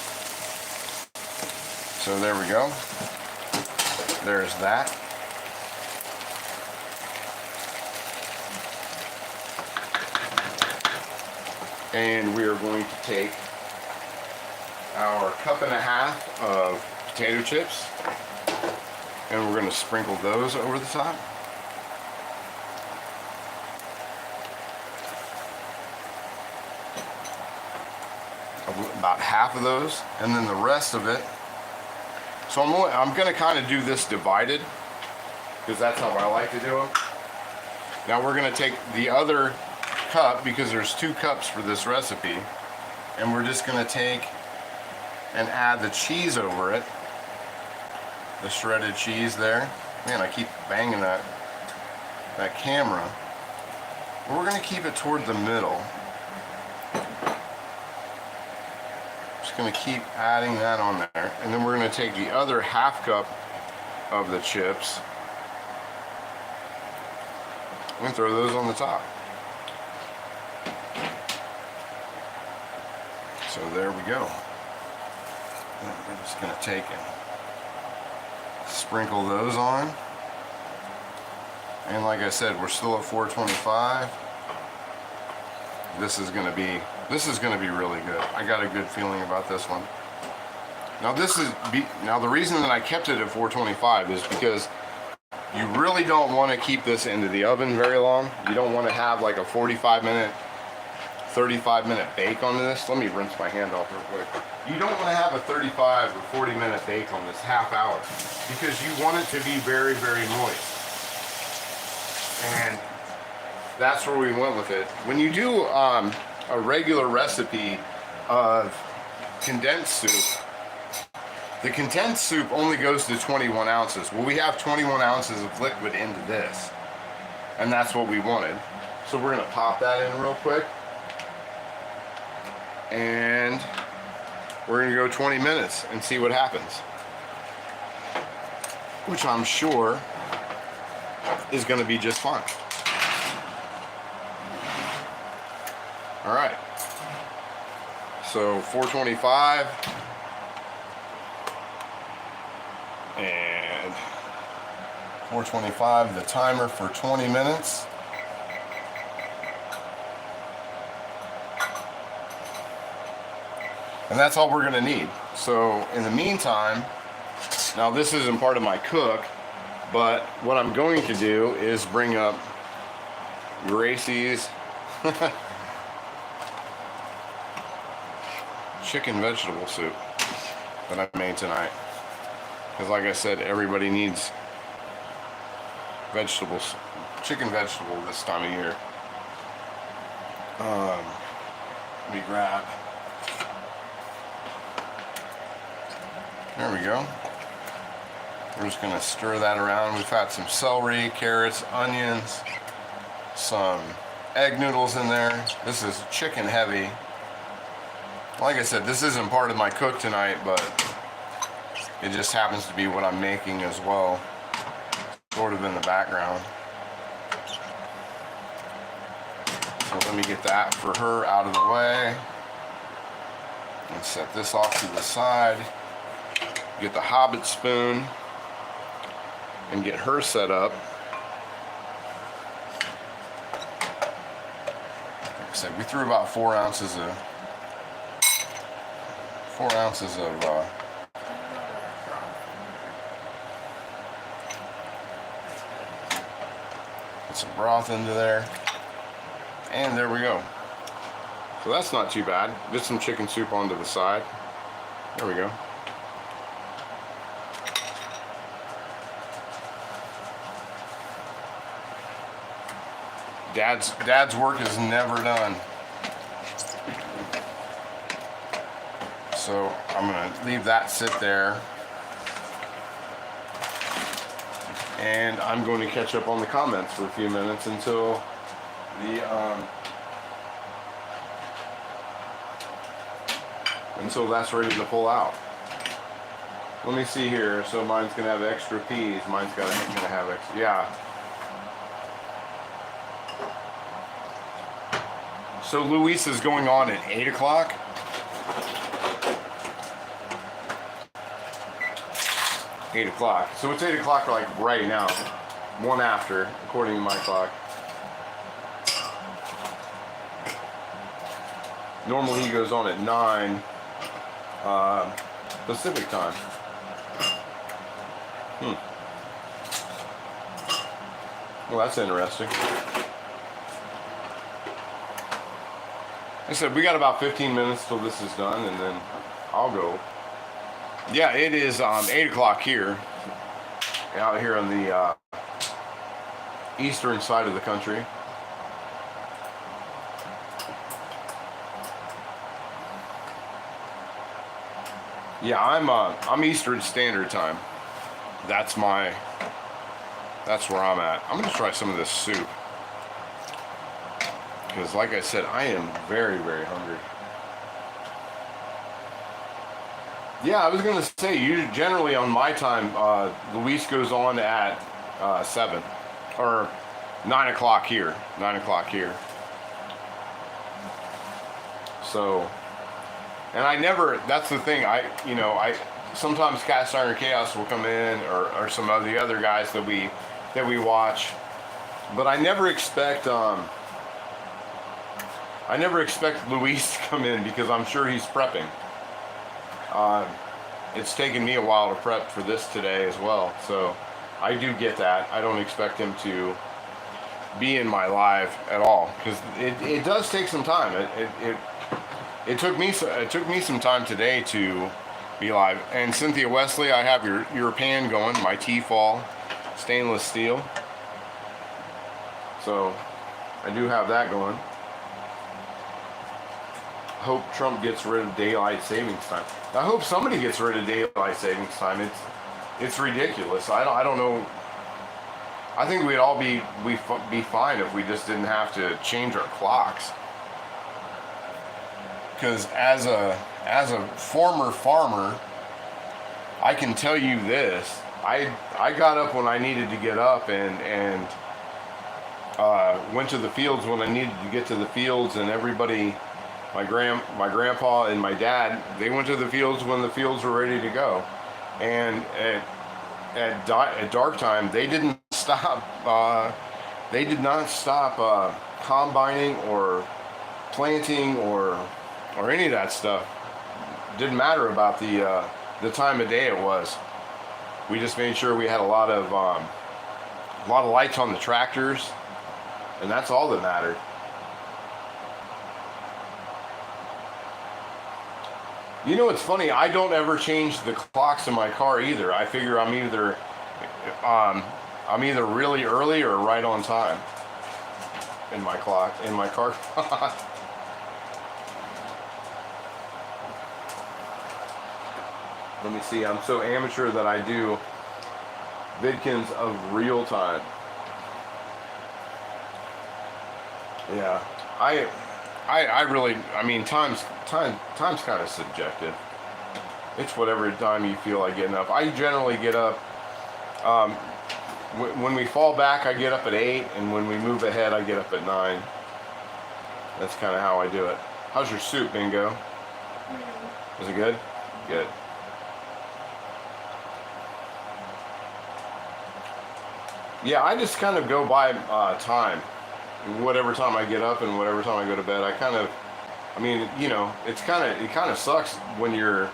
So there we go. There's that. And we are going to take our 1.5 cups of potato chips, and we're going to sprinkle those over the top. About half of those, and then the rest of it. So I'm going to kind of do this divided, because that's how I like to do it. Now we're going to take the other cup, because there's 2 cups for this recipe, and we're just going to take and add the cheese over it, the shredded cheese there. Man, I keep banging that camera. We're going to keep it toward the middle. Just going to keep adding that on there, and then we're going to take the other 1/2 cup of the chips and throw those on the top. So there we go. We're just going to take and sprinkle those on. And like I said, we're still at 425. This is going to be really good. I got a good feeling about this one. Now the reason that I kept it at 425 is because you really don't want to keep this into the oven very long. You don't want to have like a 45-minute 35-minute bake on this. Let me rinse my hand off real quick. You don't want to have a 35 or 40-minute bake on this, half hour, because you want it to be very, very moist. And that's where we went with it. When you do a regular recipe of condensed soup, The condensed soup only goes to 21 ounces. Well, we have 21 ounces of liquid into this, and that's what we wanted. So we're gonna pop that in real quick, and we're gonna go 20 minutes and see what happens, which I'm sure is gonna be just fine. All right, so 425 and 425, the timer for 20 minutes. And that's all we're gonna need. So in the meantime, now this isn't part of my cook, but what I'm going to do is bring up Gracie's chicken vegetable soup that I made tonight. Because like I said, everybody needs vegetables, chicken vegetable this time of year. Let me grab. There we go. We're just gonna stir that around. We've got some celery, carrots, onions, some egg noodles in there. This is chicken heavy. Like I said, this isn't part of my cook tonight, but it just happens to be what I'm making as well, sort of in the background. So let me get that for her out of the way and set this off to the side. Get the Hobbit spoon and get her set up. Like I said, we threw about 4 ounces of put some broth into there, and there we go. So that's not too bad. Just some chicken soup onto the side. There we go. Dad's work is never done. So I'm gonna leave that sit there, and I'm going to catch up on the comments for a few minutes until that's ready to pull out. Let me see here. So mine's gonna have extra peas. Mine's gonna have extra. Yeah. So Luis is going on at 8 o'clock. So it's 8 o'clock like right now. 1 after, according to my clock. Normally he goes on at 9 Pacific time. Well, that's interesting. Like I said, we got about 15 minutes till this is done, and then I'll go. Yeah, it is 8 o'clock here, out here on the eastern side of the country. Yeah, I'm Eastern Standard Time. That's where I'm at. I'm gonna try some of this soup, because like I said, I am very, very hungry. Yeah, I was gonna say, usually, generally on my time, Luis goes on at 7 or 9 o'clock here. 9 o'clock here. So, and I never. That's the thing. I sometimes Cast Iron Chaos will come in, or some of the other guys that we watch, but I never expect Luis to come in, because I'm sure he's prepping. It's taken me a while to prep for this today as well, so I do get that. I don't expect him to be in my live at all, because it does take some time. It took me some time today to be live. And Cynthia Wesley, I have your pan going, my T-Fall stainless steel. So I do have that going. hope Trump gets rid of daylight savings time. I hope somebody gets rid of daylight savings time. It's ridiculous. I don't know. I think we'd all be fine if we just didn't have to change our clocks. Because as a former farmer, I can tell you this. I got up when I needed to get up and went to the fields when I needed to get to the fields, and everybody, my grandpa and my dad, they went to the fields when the fields were ready to go. And at dark time, they didn't stop. They did not stop combining or planting or any of that stuff. Didn't matter about the time of day it was. We just made sure we had a lot of lights on the tractors, and that's all that mattered. You know, it's funny. I don't ever change the clocks in my car either. I figure I'm either really early or right on time in my car. Let me see. I'm so amateur that I do vidkins of real time. Yeah, I really, I mean, time's kind of subjective. It's whatever time you feel like getting up. I generally get up, when we fall back, I get up at 8, and when we move ahead, I get up at 9. That's kind of how I do it. How's your soup, Bingo? Is it good? Good. Yeah, I just kind of go by time. Whatever time I get up and whatever time I go to bed, I mean, you know, it kind of sucks when you're,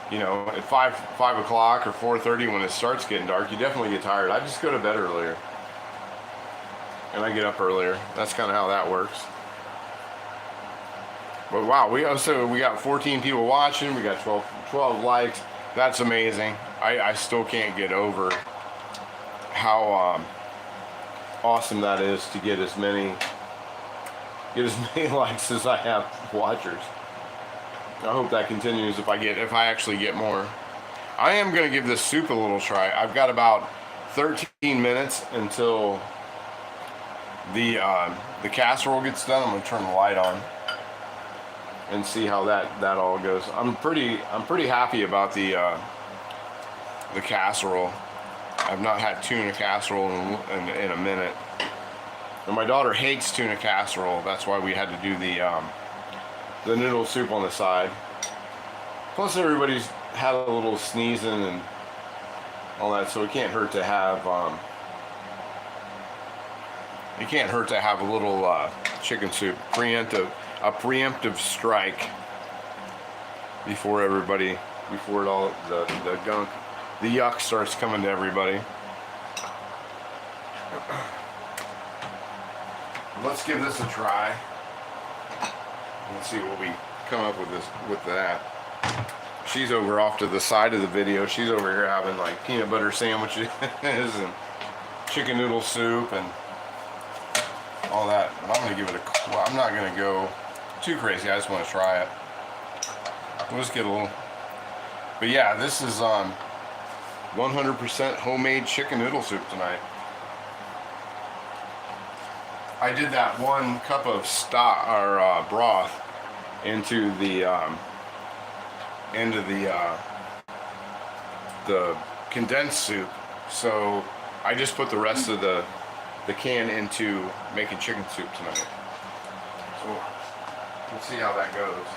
you know, at 5 o'clock or 4:30 when it starts getting dark. You definitely get tired. I just go to bed earlier, and I get up earlier. That's kind of how that works. But wow, we got 14 people watching. We got 12 likes. That's amazing. I still can't get over how awesome that is to get as many likes as I have watchers. I hope that continues if I actually get more. I am gonna give this soup a little try. I've got about 13 minutes until the casserole gets done. I'm gonna turn the light on and see how that all goes. I'm pretty happy about the casserole. I've not had tuna casserole in a minute. And my daughter hates tuna casserole. That's why we had to do the noodle soup on the side. Plus everybody's had a little sneezing and all that, so it can't hurt to have a little chicken soup. A preemptive strike before all the gunk, the yuck starts coming to everybody. Let's give this a try. Let's see what we come up with that. She's over off to the side of the video. She's over here having like peanut butter sandwiches and chicken noodle soup and all that. But I'm gonna give it I'm not gonna go too crazy. I just want to try it. We'll just get a little. But yeah, this is 100% homemade chicken noodle soup tonight. I did that 1 cup of stock or broth into the condensed soup. So I just put the rest of the can into making chicken soup tonight. So we'll see how that goes.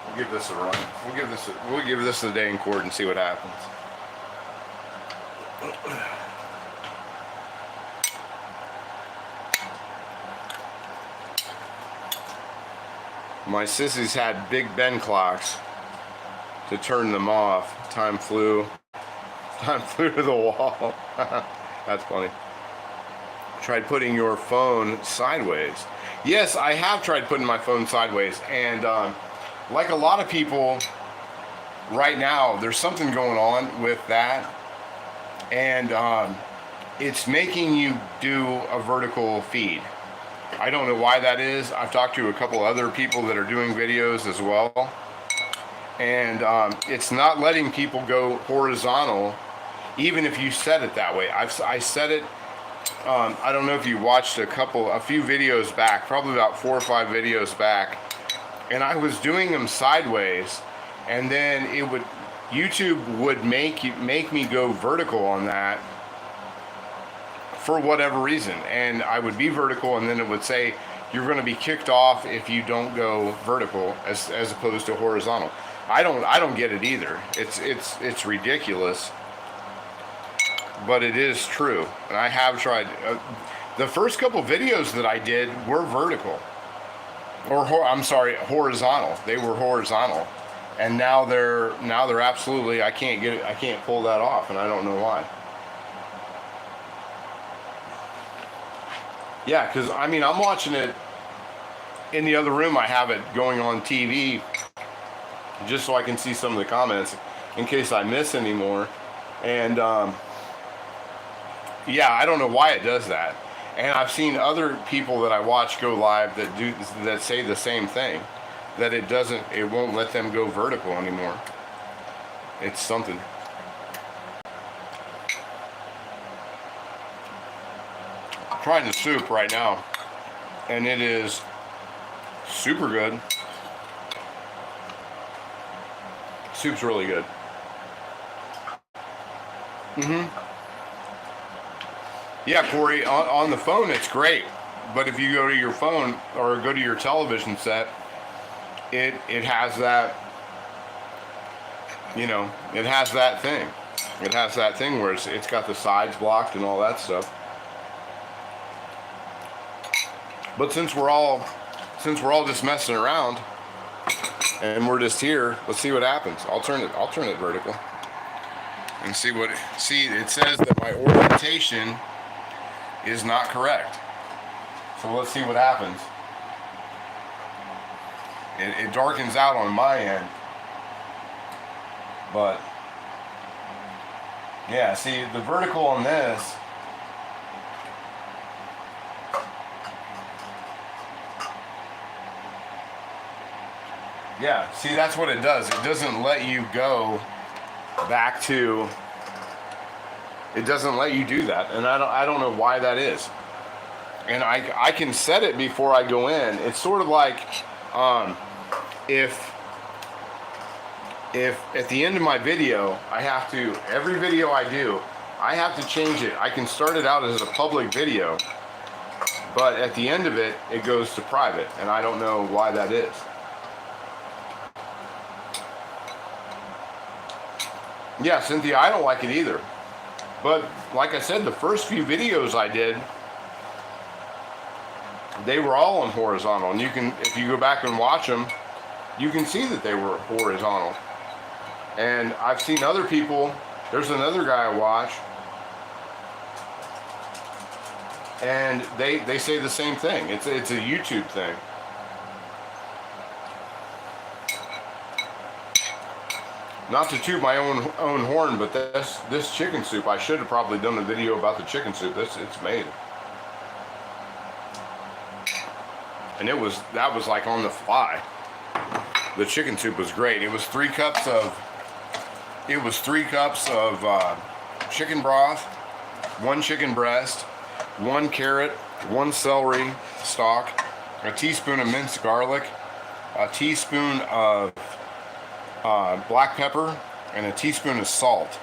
We'll give this a run. We'll give this a day in court and see what happens. My sissies had Big Ben clocks to turn them off. Time flew to the wall. That's funny. Tried putting your phone sideways. Yes, I have tried putting my phone sideways, and like a lot of people right now, there's something going on with that, and it's making you do a vertical feed. I don't know why that is. I've talked to a couple other people that are doing videos as well, and it's not letting people go horizontal, even if you set it that way. I set it. I don't know if you watched a few videos back, probably about 4 or 5 videos back, and I was doing them sideways, and then YouTube would make me go vertical on that for whatever reason, and I would be vertical, and then it would say you're going to be kicked off if you don't go vertical as opposed to horizontal. I don't get it either. It's ridiculous, but it is true, and I have tried. The first couple videos that I did were vertical, I'm sorry, horizontal. They were horizontal, and now they're absolutely. I can't pull that off, and I don't know why. Yeah, because I mean, I'm watching it in the other room. I have it going on TV just so I can see some of the comments in case I miss any more. And yeah, I don't know why it does that. And I've seen other people that I watch go live that say the same thing, that it won't let them go vertical anymore. It's something. I'm trying the soup right now, and it is super good. Soup's really good. Yeah, Corey, on the phone it's great, but if you go to your phone or go to your television set, it has that, it has that thing. It has that thing where it's got the sides blocked and all that stuff. But since we're all just messing around and we're just here, let's see what happens. I'll turn it vertical and see it says that my orientation is not correct. So let's see what happens. It darkens out on my end, but yeah, see the vertical on this. Yeah, see, that's what it does. It doesn't let you go back to. It doesn't let you do that, and I don't know why that is. And I can set it before I go in. It's sort of like if at the end of my video every video I do, I have to change it. I can start it out as a public video, but at the end of it, it goes to private, and I don't know why that is. Yeah, Cynthia, I don't like it either. But like I said, the first few videos I did, they were all on horizontal. And if you go back and watch them, you can see that they were horizontal. And I've seen other people, there's another guy I watch, and they say the same thing. It's a YouTube thing. Not to toot my own horn, but this chicken soup, I should have probably done a video about the chicken soup. It's made. And that was like on the fly. The chicken soup was great. It was 3 cups of chicken broth, 1 chicken breast, 1 carrot, 1 celery stalk, a teaspoon of minced garlic, a teaspoon of black pepper, and a teaspoon of salt.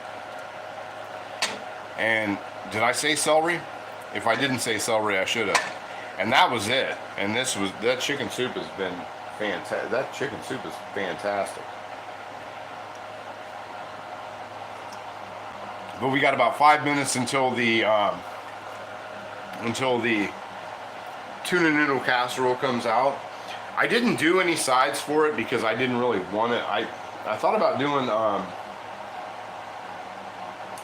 And did I say celery? If I didn't say celery, I should have. And that was it. And that chicken soup has been fantastic. That chicken soup is fantastic. But we got about 5 minutes until the tuna noodle casserole comes out. I didn't do any sides for it because I didn't really want it. I thought about doing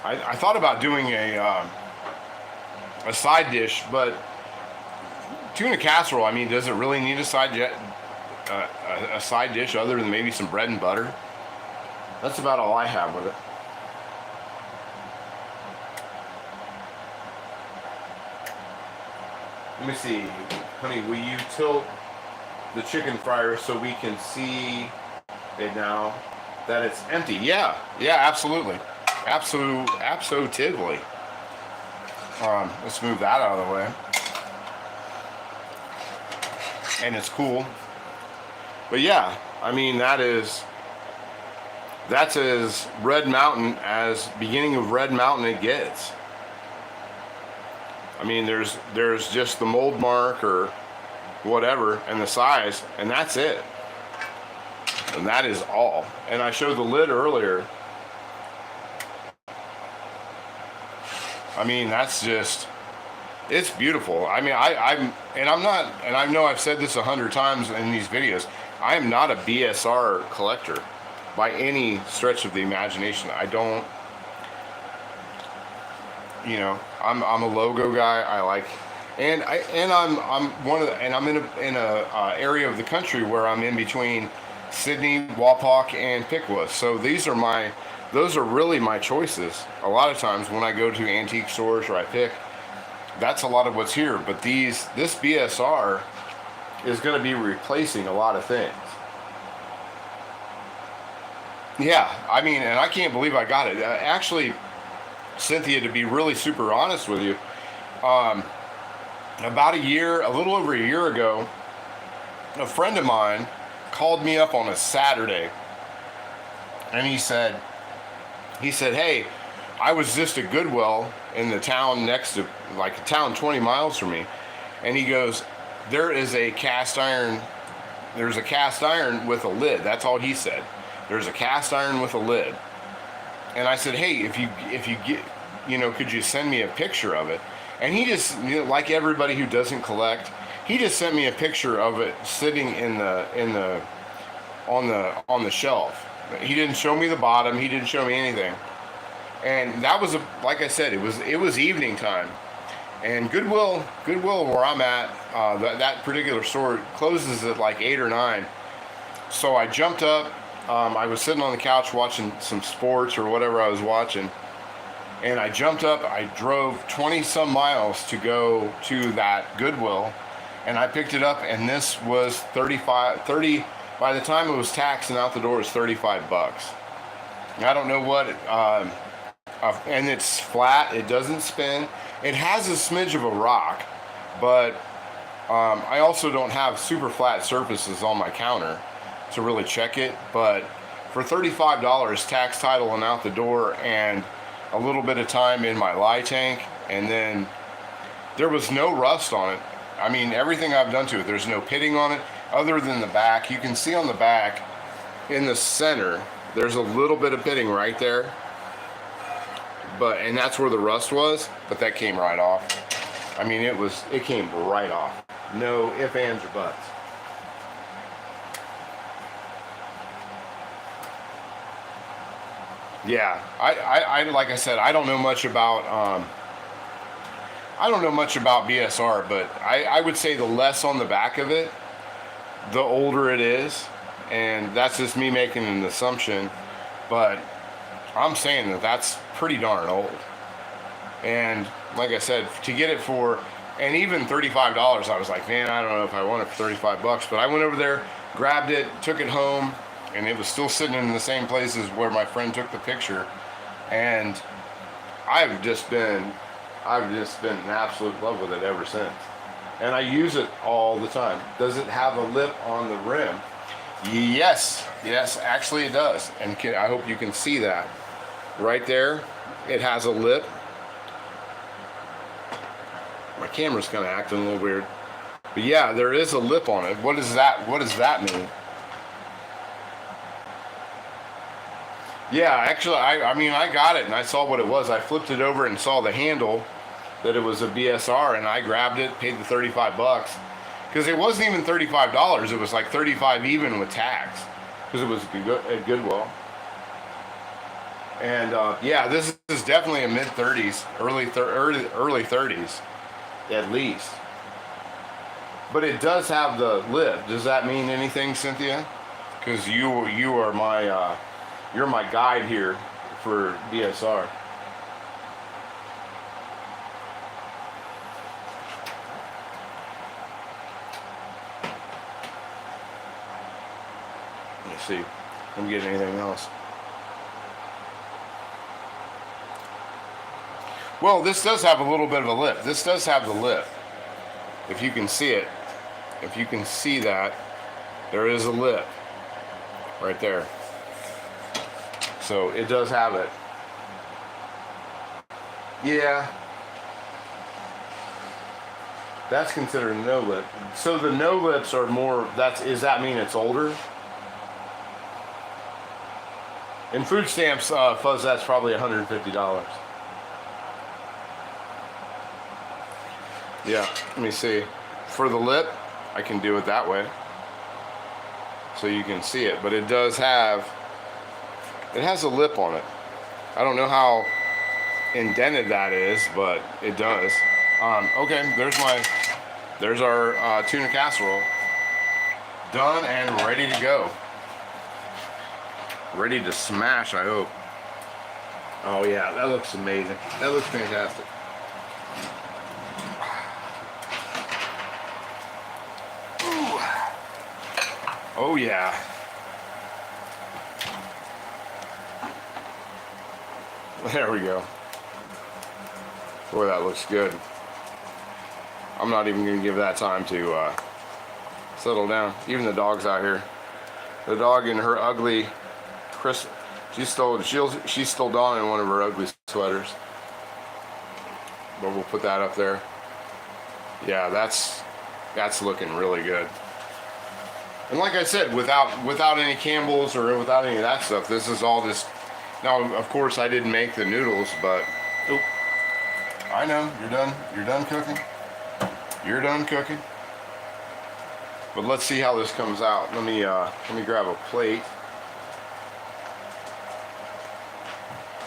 I thought about doing a side dish, but tuna casserole, I mean, does it really need a side dish other than maybe some bread and butter? That's about all I have with it. Let me see. Honey, will you tilt the chicken fryer so we can see it now that it's empty? Yeah, yeah, absolutely. Absolutely. Let's move that out of the way. And it's cool. But yeah, I mean, that's as Red Mountain as beginning of Red Mountain it gets. I mean, there's just the mold mark or whatever and the size, and that's it. And that is all. And I showed the lid earlier. I mean, that's just, it's beautiful. I mean, I know I've said this 100 times in these videos, I am not a BSR collector by any stretch of the imagination. I don't, you know, I'm a logo guy. I like, and I'm one of the, and I'm in a area of the country where I'm in between Sydney, Wapak, and Piqua. So those are really my choices. A lot of times when I go to antique stores or I pick, that's a lot of what's here. But this BSR is going to be replacing a lot of things. Yeah, I mean, and I can't believe I got it. Actually, Cynthia, to be really super honest with you, about a little over a year ago, a friend of mine called me up on a Saturday, and he said, hey, I was just at Goodwill in the town next to, like a town 20 miles from me, and he goes, there's a cast iron with a lid. That's all he said. There's a cast iron with a lid. And I said, hey, if you get, you know, could you send me a picture of it? And he just, you know, like everybody who doesn't collect, he just sent me a picture of it sitting on the shelf. He didn't show me the bottom. He didn't show me anything. And that was like I said, it was evening time. And Goodwill where I'm at, that particular store closes at like 8 or 9. So I jumped up. I was sitting on the couch watching some sports or whatever I was watching, and I jumped up. I drove 20 some miles to go to that Goodwill, and I picked it up, and this was 30. By the time it was taxed and out the door, it was $35. I don't know what, and it's flat. It doesn't spin. It has a smidge of a rock, but I also don't have super flat surfaces on my counter to really check it. But for $35, tax, title, and out the door, and a little bit of time in my lye tank, and then there was no rust on it. I mean, everything I've done to it, there's no pitting on it other than the back. You can see on the back in the center there's a little bit of pitting right there, and that's where the rust was, but that came right off. I mean, it came right off. No ifs, ands, or buts. Yeah, I like I said, I don't know much about BSR, but I would say the less on the back of it, the older it is, and that's just me making an assumption, but I'm saying that's pretty darn old. And like I said, to get it for, and even $35, I was like, man, I don't know if I want it for $35, but I went over there, grabbed it, took it home, and it was still sitting in the same places where my friend took the picture. And I've just been in absolute love with it ever since. And I use it all the time. Does it have a lip on the rim? Yes, actually it does. And I hope you can see that. Right there, it has a lip. My camera's kind of acting a little weird. But yeah, there is a lip on it. What does that mean? Yeah, actually, I mean, I got it and I saw what it was. I flipped it over and saw the handle, that it was a BSR, and I grabbed it, paid the $35. Because it wasn't even $35, it was like $35 even with tax. Because it was at Goodwill. And yeah, this is definitely a mid-30s, early 30s, at least. But it does have the lip. Does that mean anything, Cynthia? Because you are my... you're my guide here for BSR. Let's see. I'm getting anything else. Well, this does have a little bit of a lip. This does have the lip. If you can see it, if you can see that, there is a lip right there. So it does have it. Yeah. That's considered a no lip. So the no lips are more, does that mean it's older? In food stamps, fuzz, that's probably $150. Yeah, let me see. For the lip, I can do it that way. So you can see it, but it does have, it has a lip on it. I don't know how indented that is, but it does. Okay, there's our tuna casserole. Done and ready to go. Ready to smash, I hope. Oh yeah, that looks amazing. That looks fantastic. Ooh. Oh yeah. There we go. Boy, that looks good. I'm not even gonna give that time to settle down. Even the dog's out here. The dog in her ugly she's still donning one of her ugly sweaters. But we'll put that up there. Yeah, that's looking really good. And like I said, without any Campbell's or without any of that stuff, this is all just. Now, of course, I didn't make the noodles, but oop, I know you're done. You're done cooking. You're done cooking. But let's see how this comes out. Let me grab a plate.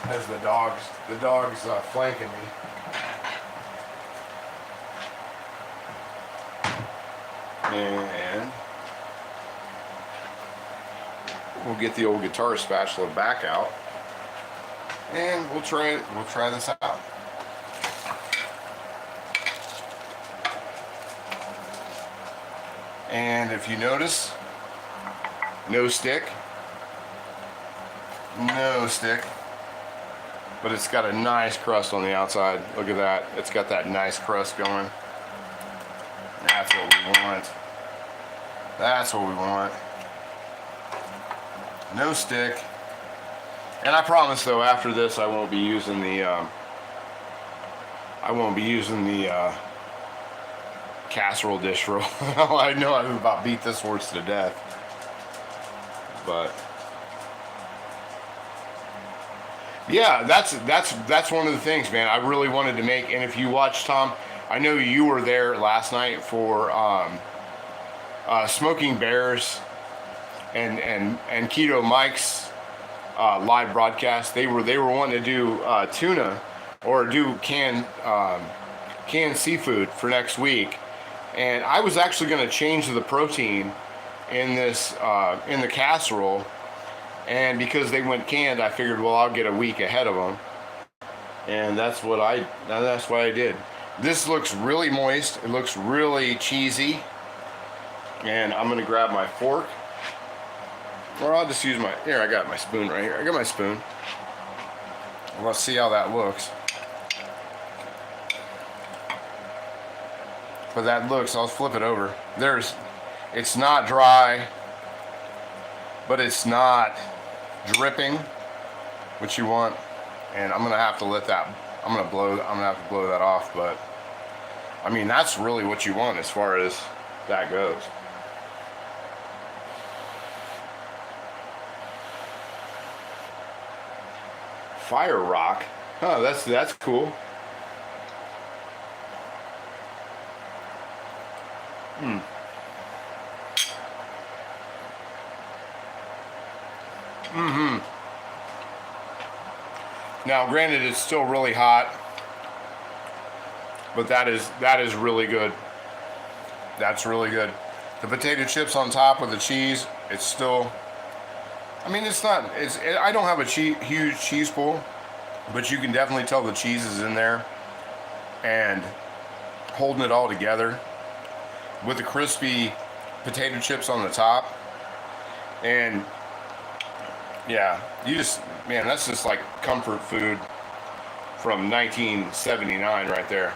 As the dog's flanking me. And we'll get the old guitar spatula back out, and we'll try this out. And if you notice, no stick, but it's got a nice crust on the outside. Look at that. It's got that nice crust going. That's what we want. That's what we want. No stick. And I promise though, after this I won't be using the casserole dish roll. I know I've about beat this horse to death. But yeah, that's one of the things, man, I really wanted to make. And if you watch Tom, I know you were there last night for Smoking Bears and Keto Mike's live broadcast. They were wanting to do tuna or do canned seafood for next week, and I was actually going to change the protein in this in the casserole. And because they went canned, I figured, well, I'll get a week ahead of them. And that's what I did. This looks really moist. It looks really cheesy. And I'm gonna grab my fork. Or I'll just use here, I got my spoon right here. I got my spoon. Let's see how that looks. But that looks, I'll flip it over. It's not dry, but it's not dripping, which you want. And I'm gonna have to let that, I'm gonna have to blow that off, but I mean, that's really what you want as far as that goes. Fire rock, huh? That's cool. Now, granted, it's still really hot, but that is really good. That's really good. The potato chips on top with the cheese, it's still. I mean, it's not. I don't have a huge cheese pool, but you can definitely tell the cheese is in there and holding it all together with the crispy potato chips on the top. And Yeah, man, that's just like comfort food from 1979 right there.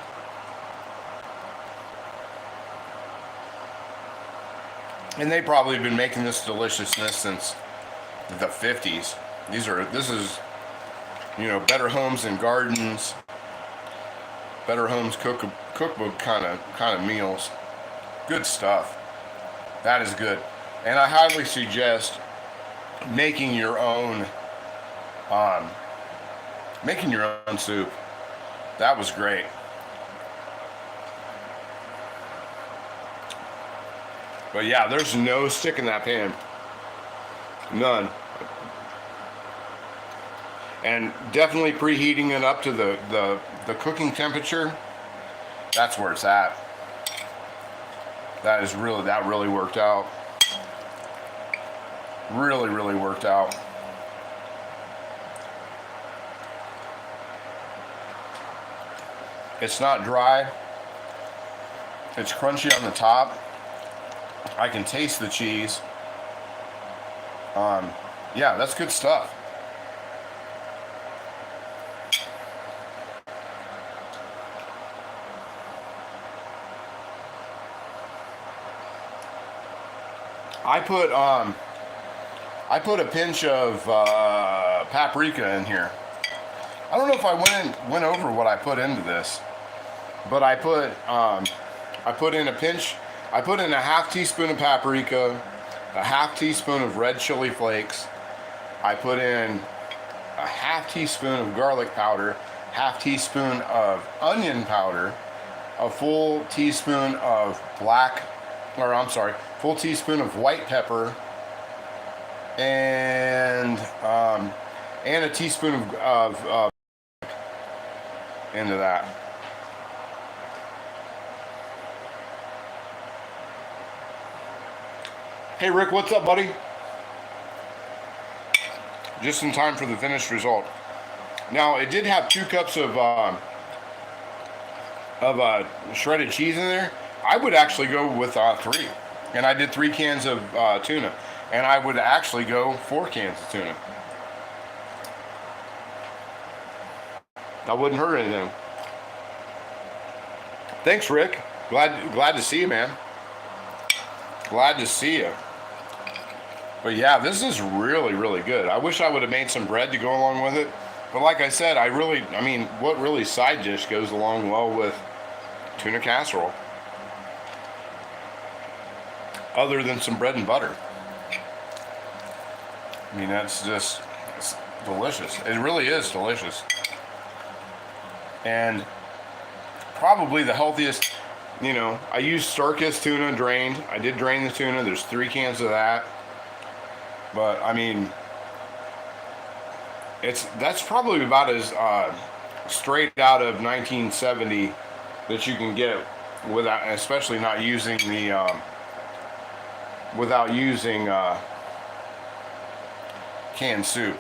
And they probably have been making this deliciousness since the 50s. This is, Better Homes and Gardens, Better Homes cookbook kind of meals. Good stuff. That is good. And I highly suggest making your own soup. That was great. But yeah, there's no stick in that pan. None. And definitely preheating it up to the cooking temperature. That's where it's at. That really worked out. Really, really worked out. It's not dry. It's crunchy on the top. I can taste the cheese. Yeah, that's good stuff. I put a pinch of paprika in here. I don't know if I went over what I put into this, but I put in a pinch. I put in a half teaspoon of paprika, a half teaspoon of red chili flakes. I put in a half teaspoon of garlic powder, half teaspoon of onion powder, a full teaspoon of full teaspoon of white pepper, and a teaspoon of into that. Hey Rick, what's up, buddy? Just in time for the finished result. Now it did have 2 cups of shredded cheese in there. I would actually go with 3, and I did 3 cans of tuna, and I would actually go 4 cans of tuna. That wouldn't hurt anything. Thanks, Rick. Glad to see you, man. Glad to see you. But yeah, this is really, really good. I wish I would have made some bread to go along with it. But like I said, what really side dish goes along well with tuna casserole? Other than some bread and butter. I mean, it's delicious. It really is delicious. And probably the healthiest, I used Starkist tuna drained. I did drain the tuna. There's 3 cans of that. But I mean, that's probably about as straight out of 1970 that you can get without, especially not using the without using canned soup.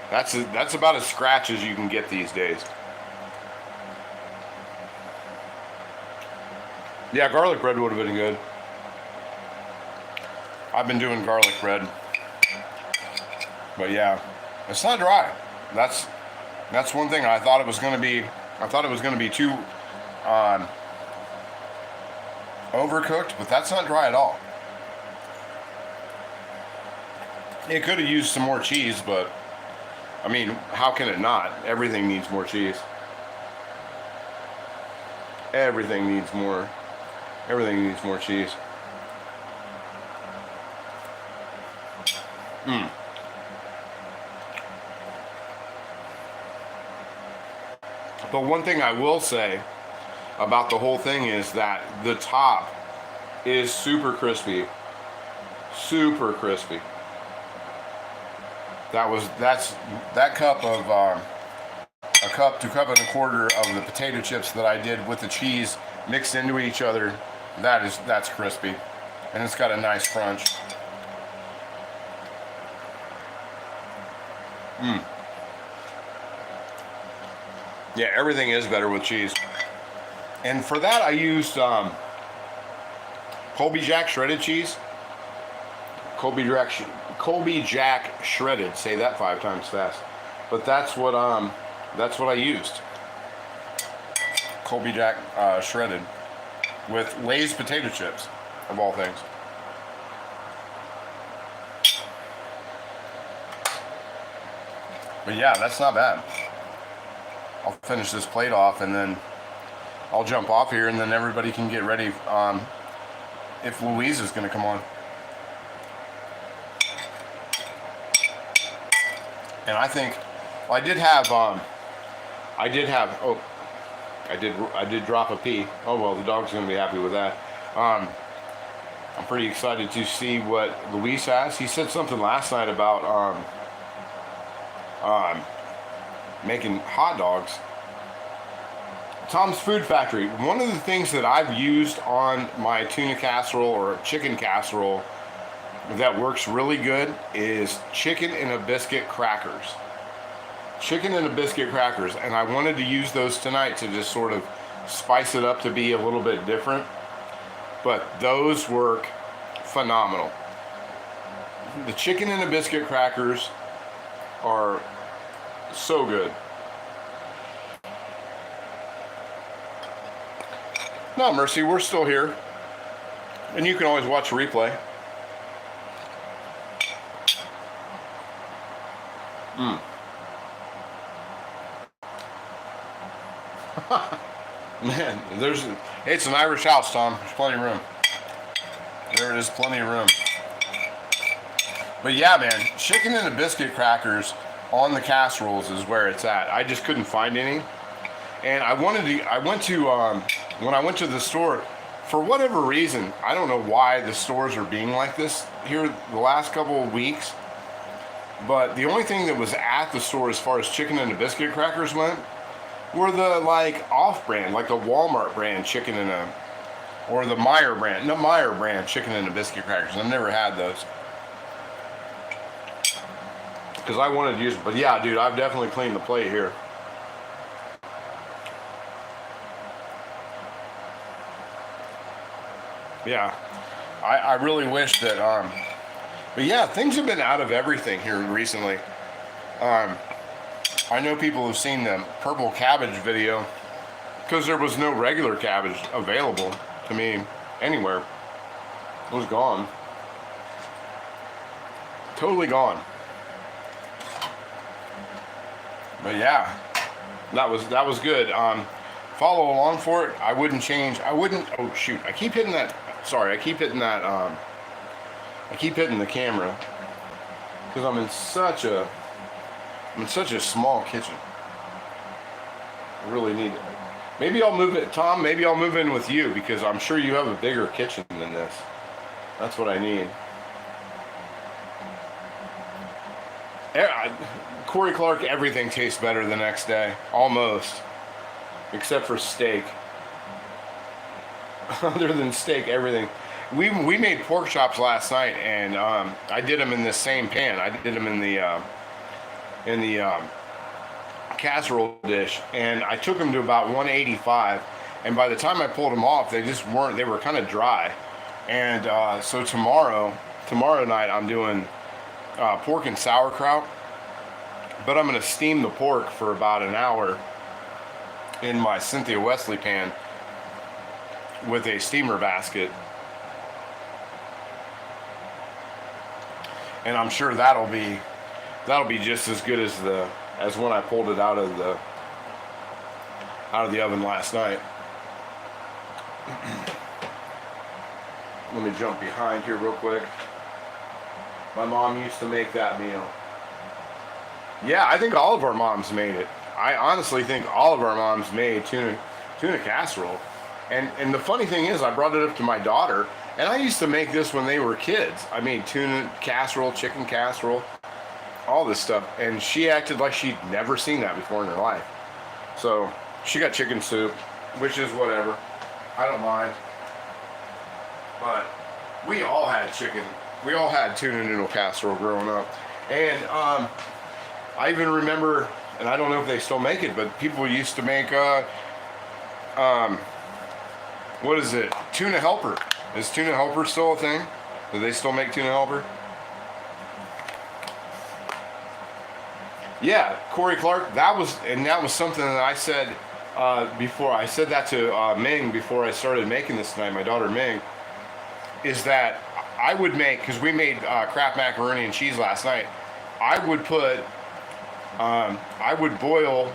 That's about as scratch as you can get these days. Yeah, garlic bread would have been good. I've been doing garlic bread. But yeah, it's not dry. That's one thing. I thought it was going to be too overcooked, but that's not dry at all. It could have used some more cheese, but I mean, how can it not? Everything needs more cheese. Everything needs more cheese. But one thing I will say about the whole thing is that the top is super crispy. Super crispy. That cup of a cup to cup and a quarter of the potato chips that I did with the cheese mixed into each other. That's crispy, and it's got a nice crunch. Yeah, everything is better with cheese. And for that, I used Colby Jack shredded cheese. Colby Colby Jack shredded. Say that 5 times fast. But that's what I used. Colby Jack shredded with Lay's potato chips, of all things. But yeah, that's not bad. I'll finish this plate off and then I'll jump off here, and then everybody can get ready if Louise is going to come on. And I think, well, I did have, oh, I did drop a pee. Oh well, the dog's going to be happy with that. I'm pretty excited to see what Luis has. He said something last night about making hot dogs. Tom's Food Factory. One of the things that I've used on my tuna casserole or chicken casserole that works really good is chicken and a biscuit crackers. Chicken and a biscuit crackers, and I wanted to use those tonight to just sort of spice it up to be a little bit different. But those work phenomenal. The chicken and the biscuit crackers are so good. No, Mercy, we're still here. And you can always watch a replay. Man, it's an Irish house, Tom. There's plenty of room. There is plenty of room. But yeah, man, chicken and the biscuit crackers on the casseroles is where it's at. I just couldn't find any. And when I went to the store, for whatever reason, I don't know why the stores are being like this here the last couple of weeks, but the only thing that was at the store as far as chicken and the biscuit crackers went were the like off-brand, like the Walmart brand chicken and or the Meyer brand chicken and the biscuit crackers. I've never had those because I wanted to use it. But yeah, dude, I've definitely cleaned the plate here. Yeah, I really wish that, but yeah, things have been out of everything here recently. I know people have seen the purple cabbage video because there was no regular cabbage available to me anywhere. It was gone. Totally gone. But yeah, that was good. Follow along for it. I wouldn't change. Oh shoot! I keep hitting that. Sorry, I keep hitting that. I keep hitting the camera because I'm in such a small kitchen. I really need it. Maybe I'll move it, Tom. Maybe I'll move in with you because I'm sure you have a bigger kitchen than this. That's what I need. Corey Clark, everything tastes better the next day, almost, except for steak. Other than steak, everything. We made pork chops last night, and I did them in the same pan. I did them in the casserole dish, and I took them to about 185. And by the time I pulled them off, they just weren't. They were kind of dry. And so tomorrow night, I'm doing pork and sauerkraut, but I'm going to steam the pork for about an hour in my Cynthia Wesley pan with a steamer basket, and I'm sure that'll be just as good as when I pulled it out of the oven last night. Let me jump behind here real quick. My mom used to make that meal. Yeah, I think all of our moms made it. I honestly think all of our moms made tuna casserole. And the funny thing is, I brought it up to my daughter, and I used to make this when they were kids. I made tuna casserole, chicken casserole, all this stuff, and she acted like she'd never seen that before in her life. So she got chicken soup, which is whatever. I don't mind. But we all had chicken. We all had tuna noodle casserole growing up. And I even remember, and I don't know if they still make it, but people used to make what is it? Tuna helper. Is tuna helper still a thing? Do they still make tuna helper? Yeah, Corey Clark. That was something that I said before. I said that to Ming before I started making this tonight. My daughter Ming, is that I would make, because we made Kraft macaroni and cheese last night. I would put, I would boil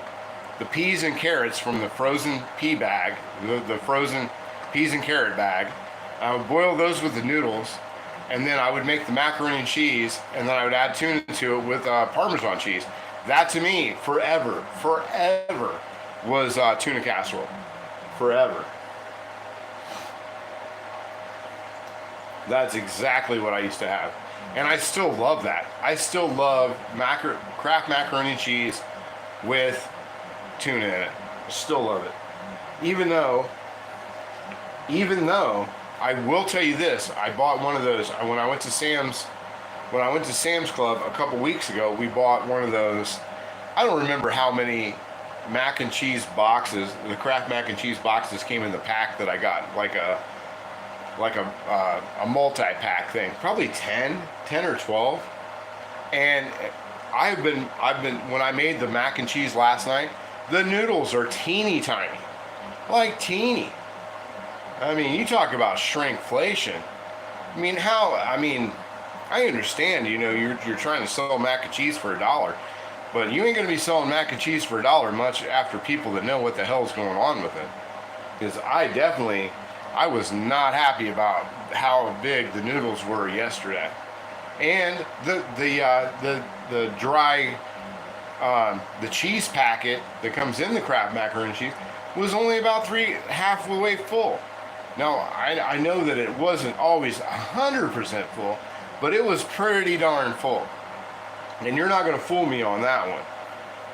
the peas and carrots from the frozen pea bag, the frozen peas and carrot bag. I would boil those with the noodles, and then I would make the macaroni and cheese, and then I would add tuna to it with Parmesan cheese. That to me, forever was tuna casserole. Forever. That's exactly what I used to have. And I still love that. I still love Kraft macaroni and cheese with tuna in it. Still love it. Even though I will tell you this, I bought one of those when I went to Sam's Club a couple weeks ago. We bought one of those. I don't remember how many mac and cheese boxes, the Kraft mac and cheese boxes came in the pack that I got, like a multi-pack thing, probably 10 or 12. And I've been when I made the mac and cheese last night, the noodles are teeny tiny, like teeny. I mean, you talk about shrinkflation. I understand, you're trying to sell mac and cheese for $1, but you ain't gonna be selling mac and cheese for $1 much after people that know what the hell's going on with it. Because I was not happy about how big the noodles were yesterday, and the dry the cheese packet that comes in the Kraft macaroni and cheese was only about half the way full. Now I know that it wasn't always 100% full, but it was pretty darn full, and you're not going to fool me on that one.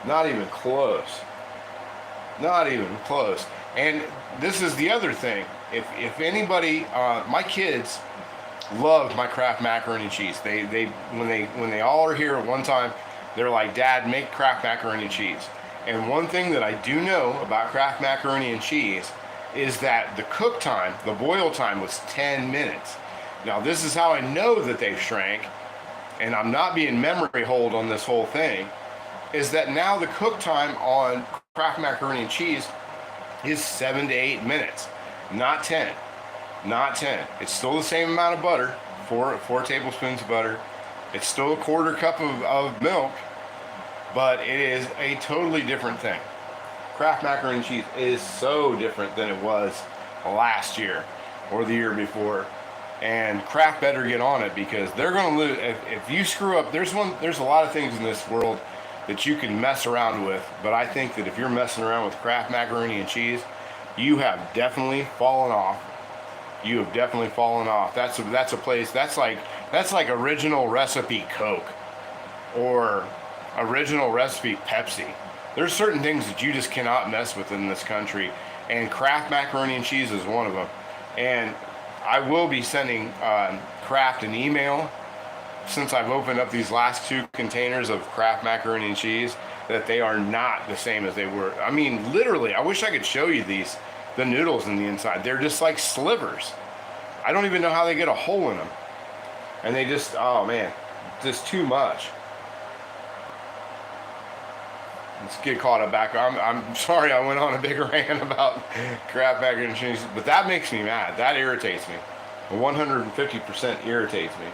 Not even close. Not even close. And this is the other thing. If anybody, my kids love my Kraft macaroni and cheese. They when they all are here at one time, they're like, "Dad, make Kraft macaroni and cheese." And one thing that I do know about Kraft macaroni and cheese is that the cook time, the boil time, was 10 minutes. Now this is how I know that they've shrank, and I'm not being memory hold on this whole thing, is that now the cook time on Kraft macaroni and cheese is 7 to 8 minutes. Not 10. Not 10. It's still the same amount of butter, four tablespoons of butter. It's still a quarter cup of milk, but it is a totally different thing. Kraft macaroni and cheese is so different than it was last year or the year before. And Kraft better get on it, because they're going to lose. If you screw up, there's a lot of things in this world that you can mess around with, but I think that if you're messing around with Kraft macaroni and cheese, you have definitely fallen off. You have definitely fallen off. That's a place, that's like original recipe Coke or original recipe Pepsi. There's certain things that you just cannot mess with in this country, and Kraft macaroni and cheese is one of them. And I will be sending Kraft an email, since I've opened up these last 2 containers of Kraft macaroni and cheese, that they are not the same as they were. I mean, literally, I wish I could show you the noodles in the inside. They're just like slivers. I don't even know how they get a hole in them. And they just, oh man, just too much. Let's get caught up back. I'm sorry I went on a big rant about Kraft macaroni and cheese, but that makes me mad. That irritates me. 150% irritates me.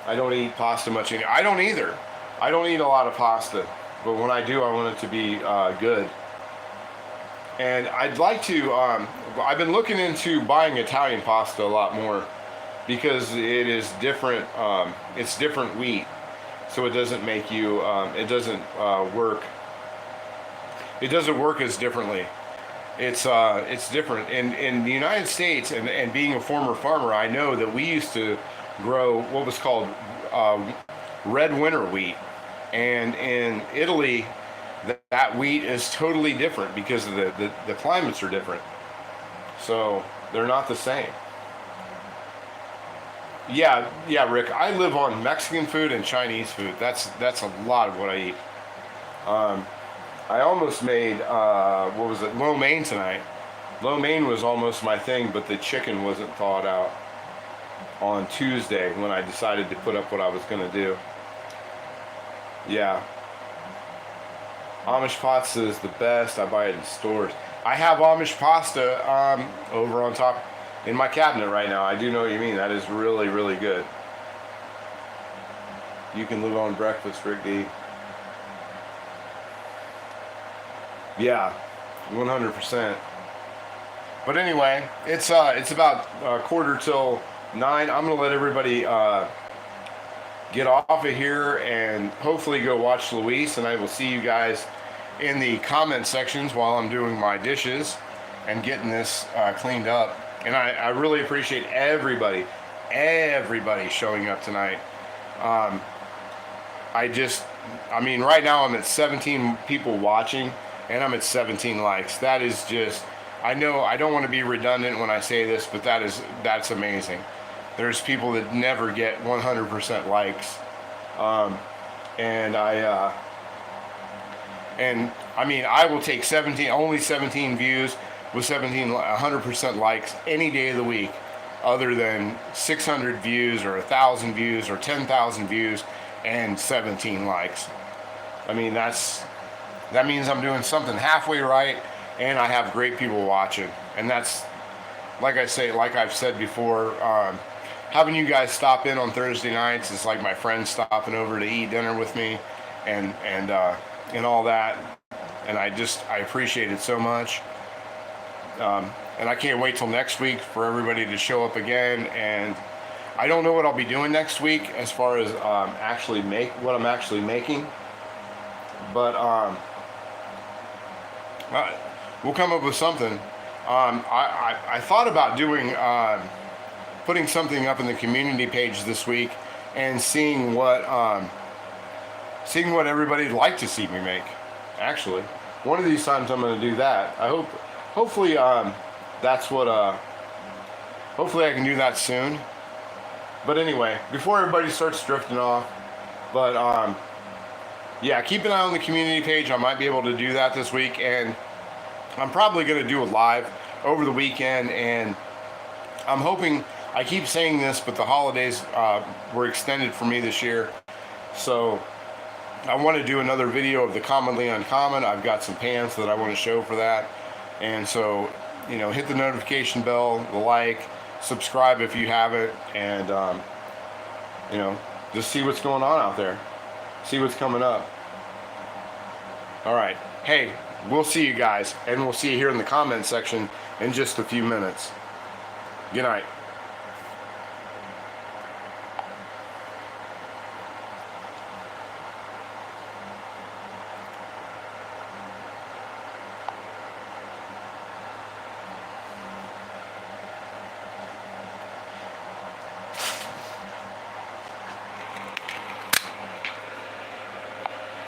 I don't eat pasta much anymore. I don't either. I don't eat a lot of pasta, but when I do, I want it to be good. And I'd like to, I've been looking into buying Italian pasta a lot more, because it is different, it's different wheat. So it doesn't make you, it doesn't work as differently. It's different. In the United States, and being a former farmer, I know that we used to grow what was called red winter wheat. And in Italy, that wheat is totally different, because of the climates are different. So they're not the same. Yeah, Rick. I live on Mexican food and Chinese food. That's a lot of what I eat. I almost made what was it, lo mein tonight. Lo mein was almost my thing, but the chicken wasn't thawed out on Tuesday when I decided to put up what I was going to do. Yeah. Amish pasta is the best. I buy it in stores. I have Amish pasta over on top in my cabinet right now. I do know what you mean. That is really, really good. You can live on breakfast, Rick D. Yeah, 100%. But anyway, it's about quarter till 9. I'm gonna let everybody get off of here and hopefully go watch Luis, and I will see you guys in the comment sections while I'm doing my dishes and getting this cleaned up. And I really appreciate everybody showing up tonight. I mean, right now I'm at 17 people watching, and I'm at 17 likes. That is just, I know I don't want to be redundant when I say this, but that's amazing. There's people that never get 100% likes, and I mean, I will take only 17 views with 100% likes any day of the week, other than 600 views or 1,000 views or 10,000 views and 17 likes. I mean, that means I'm doing something halfway right, and I have great people watching. And that's, like I've said before, having you guys stop in on Thursday nights is like my friends stopping over to eat dinner with me, and all that. And I appreciate it so much. And I can't wait till next week for everybody to show up again. And I don't know what I'll be doing next week as far as what I'm actually making, but we'll come up with something. I thought about doing putting something up in the community page this week and seeing what everybody'd like to see me make. Actually, one of these times I'm going to do that. Hopefully that's what. Hopefully I can do that soon. But anyway, before everybody starts drifting off, yeah, keep an eye on the community page. I might be able to do that this week, and I'm probably going to do it live over the weekend. And I'm hoping, I keep saying this, but the holidays were extended for me this year, so I want to do another video of the commonly uncommon. I've got some pans that I want to show for that, and so, you know, hit the notification bell, the like, subscribe if you haven't, and you know, just see what's going on out there, see what's coming up. All right, hey, we'll see you guys, and we'll see you here in the comment section in just a few minutes. Good night.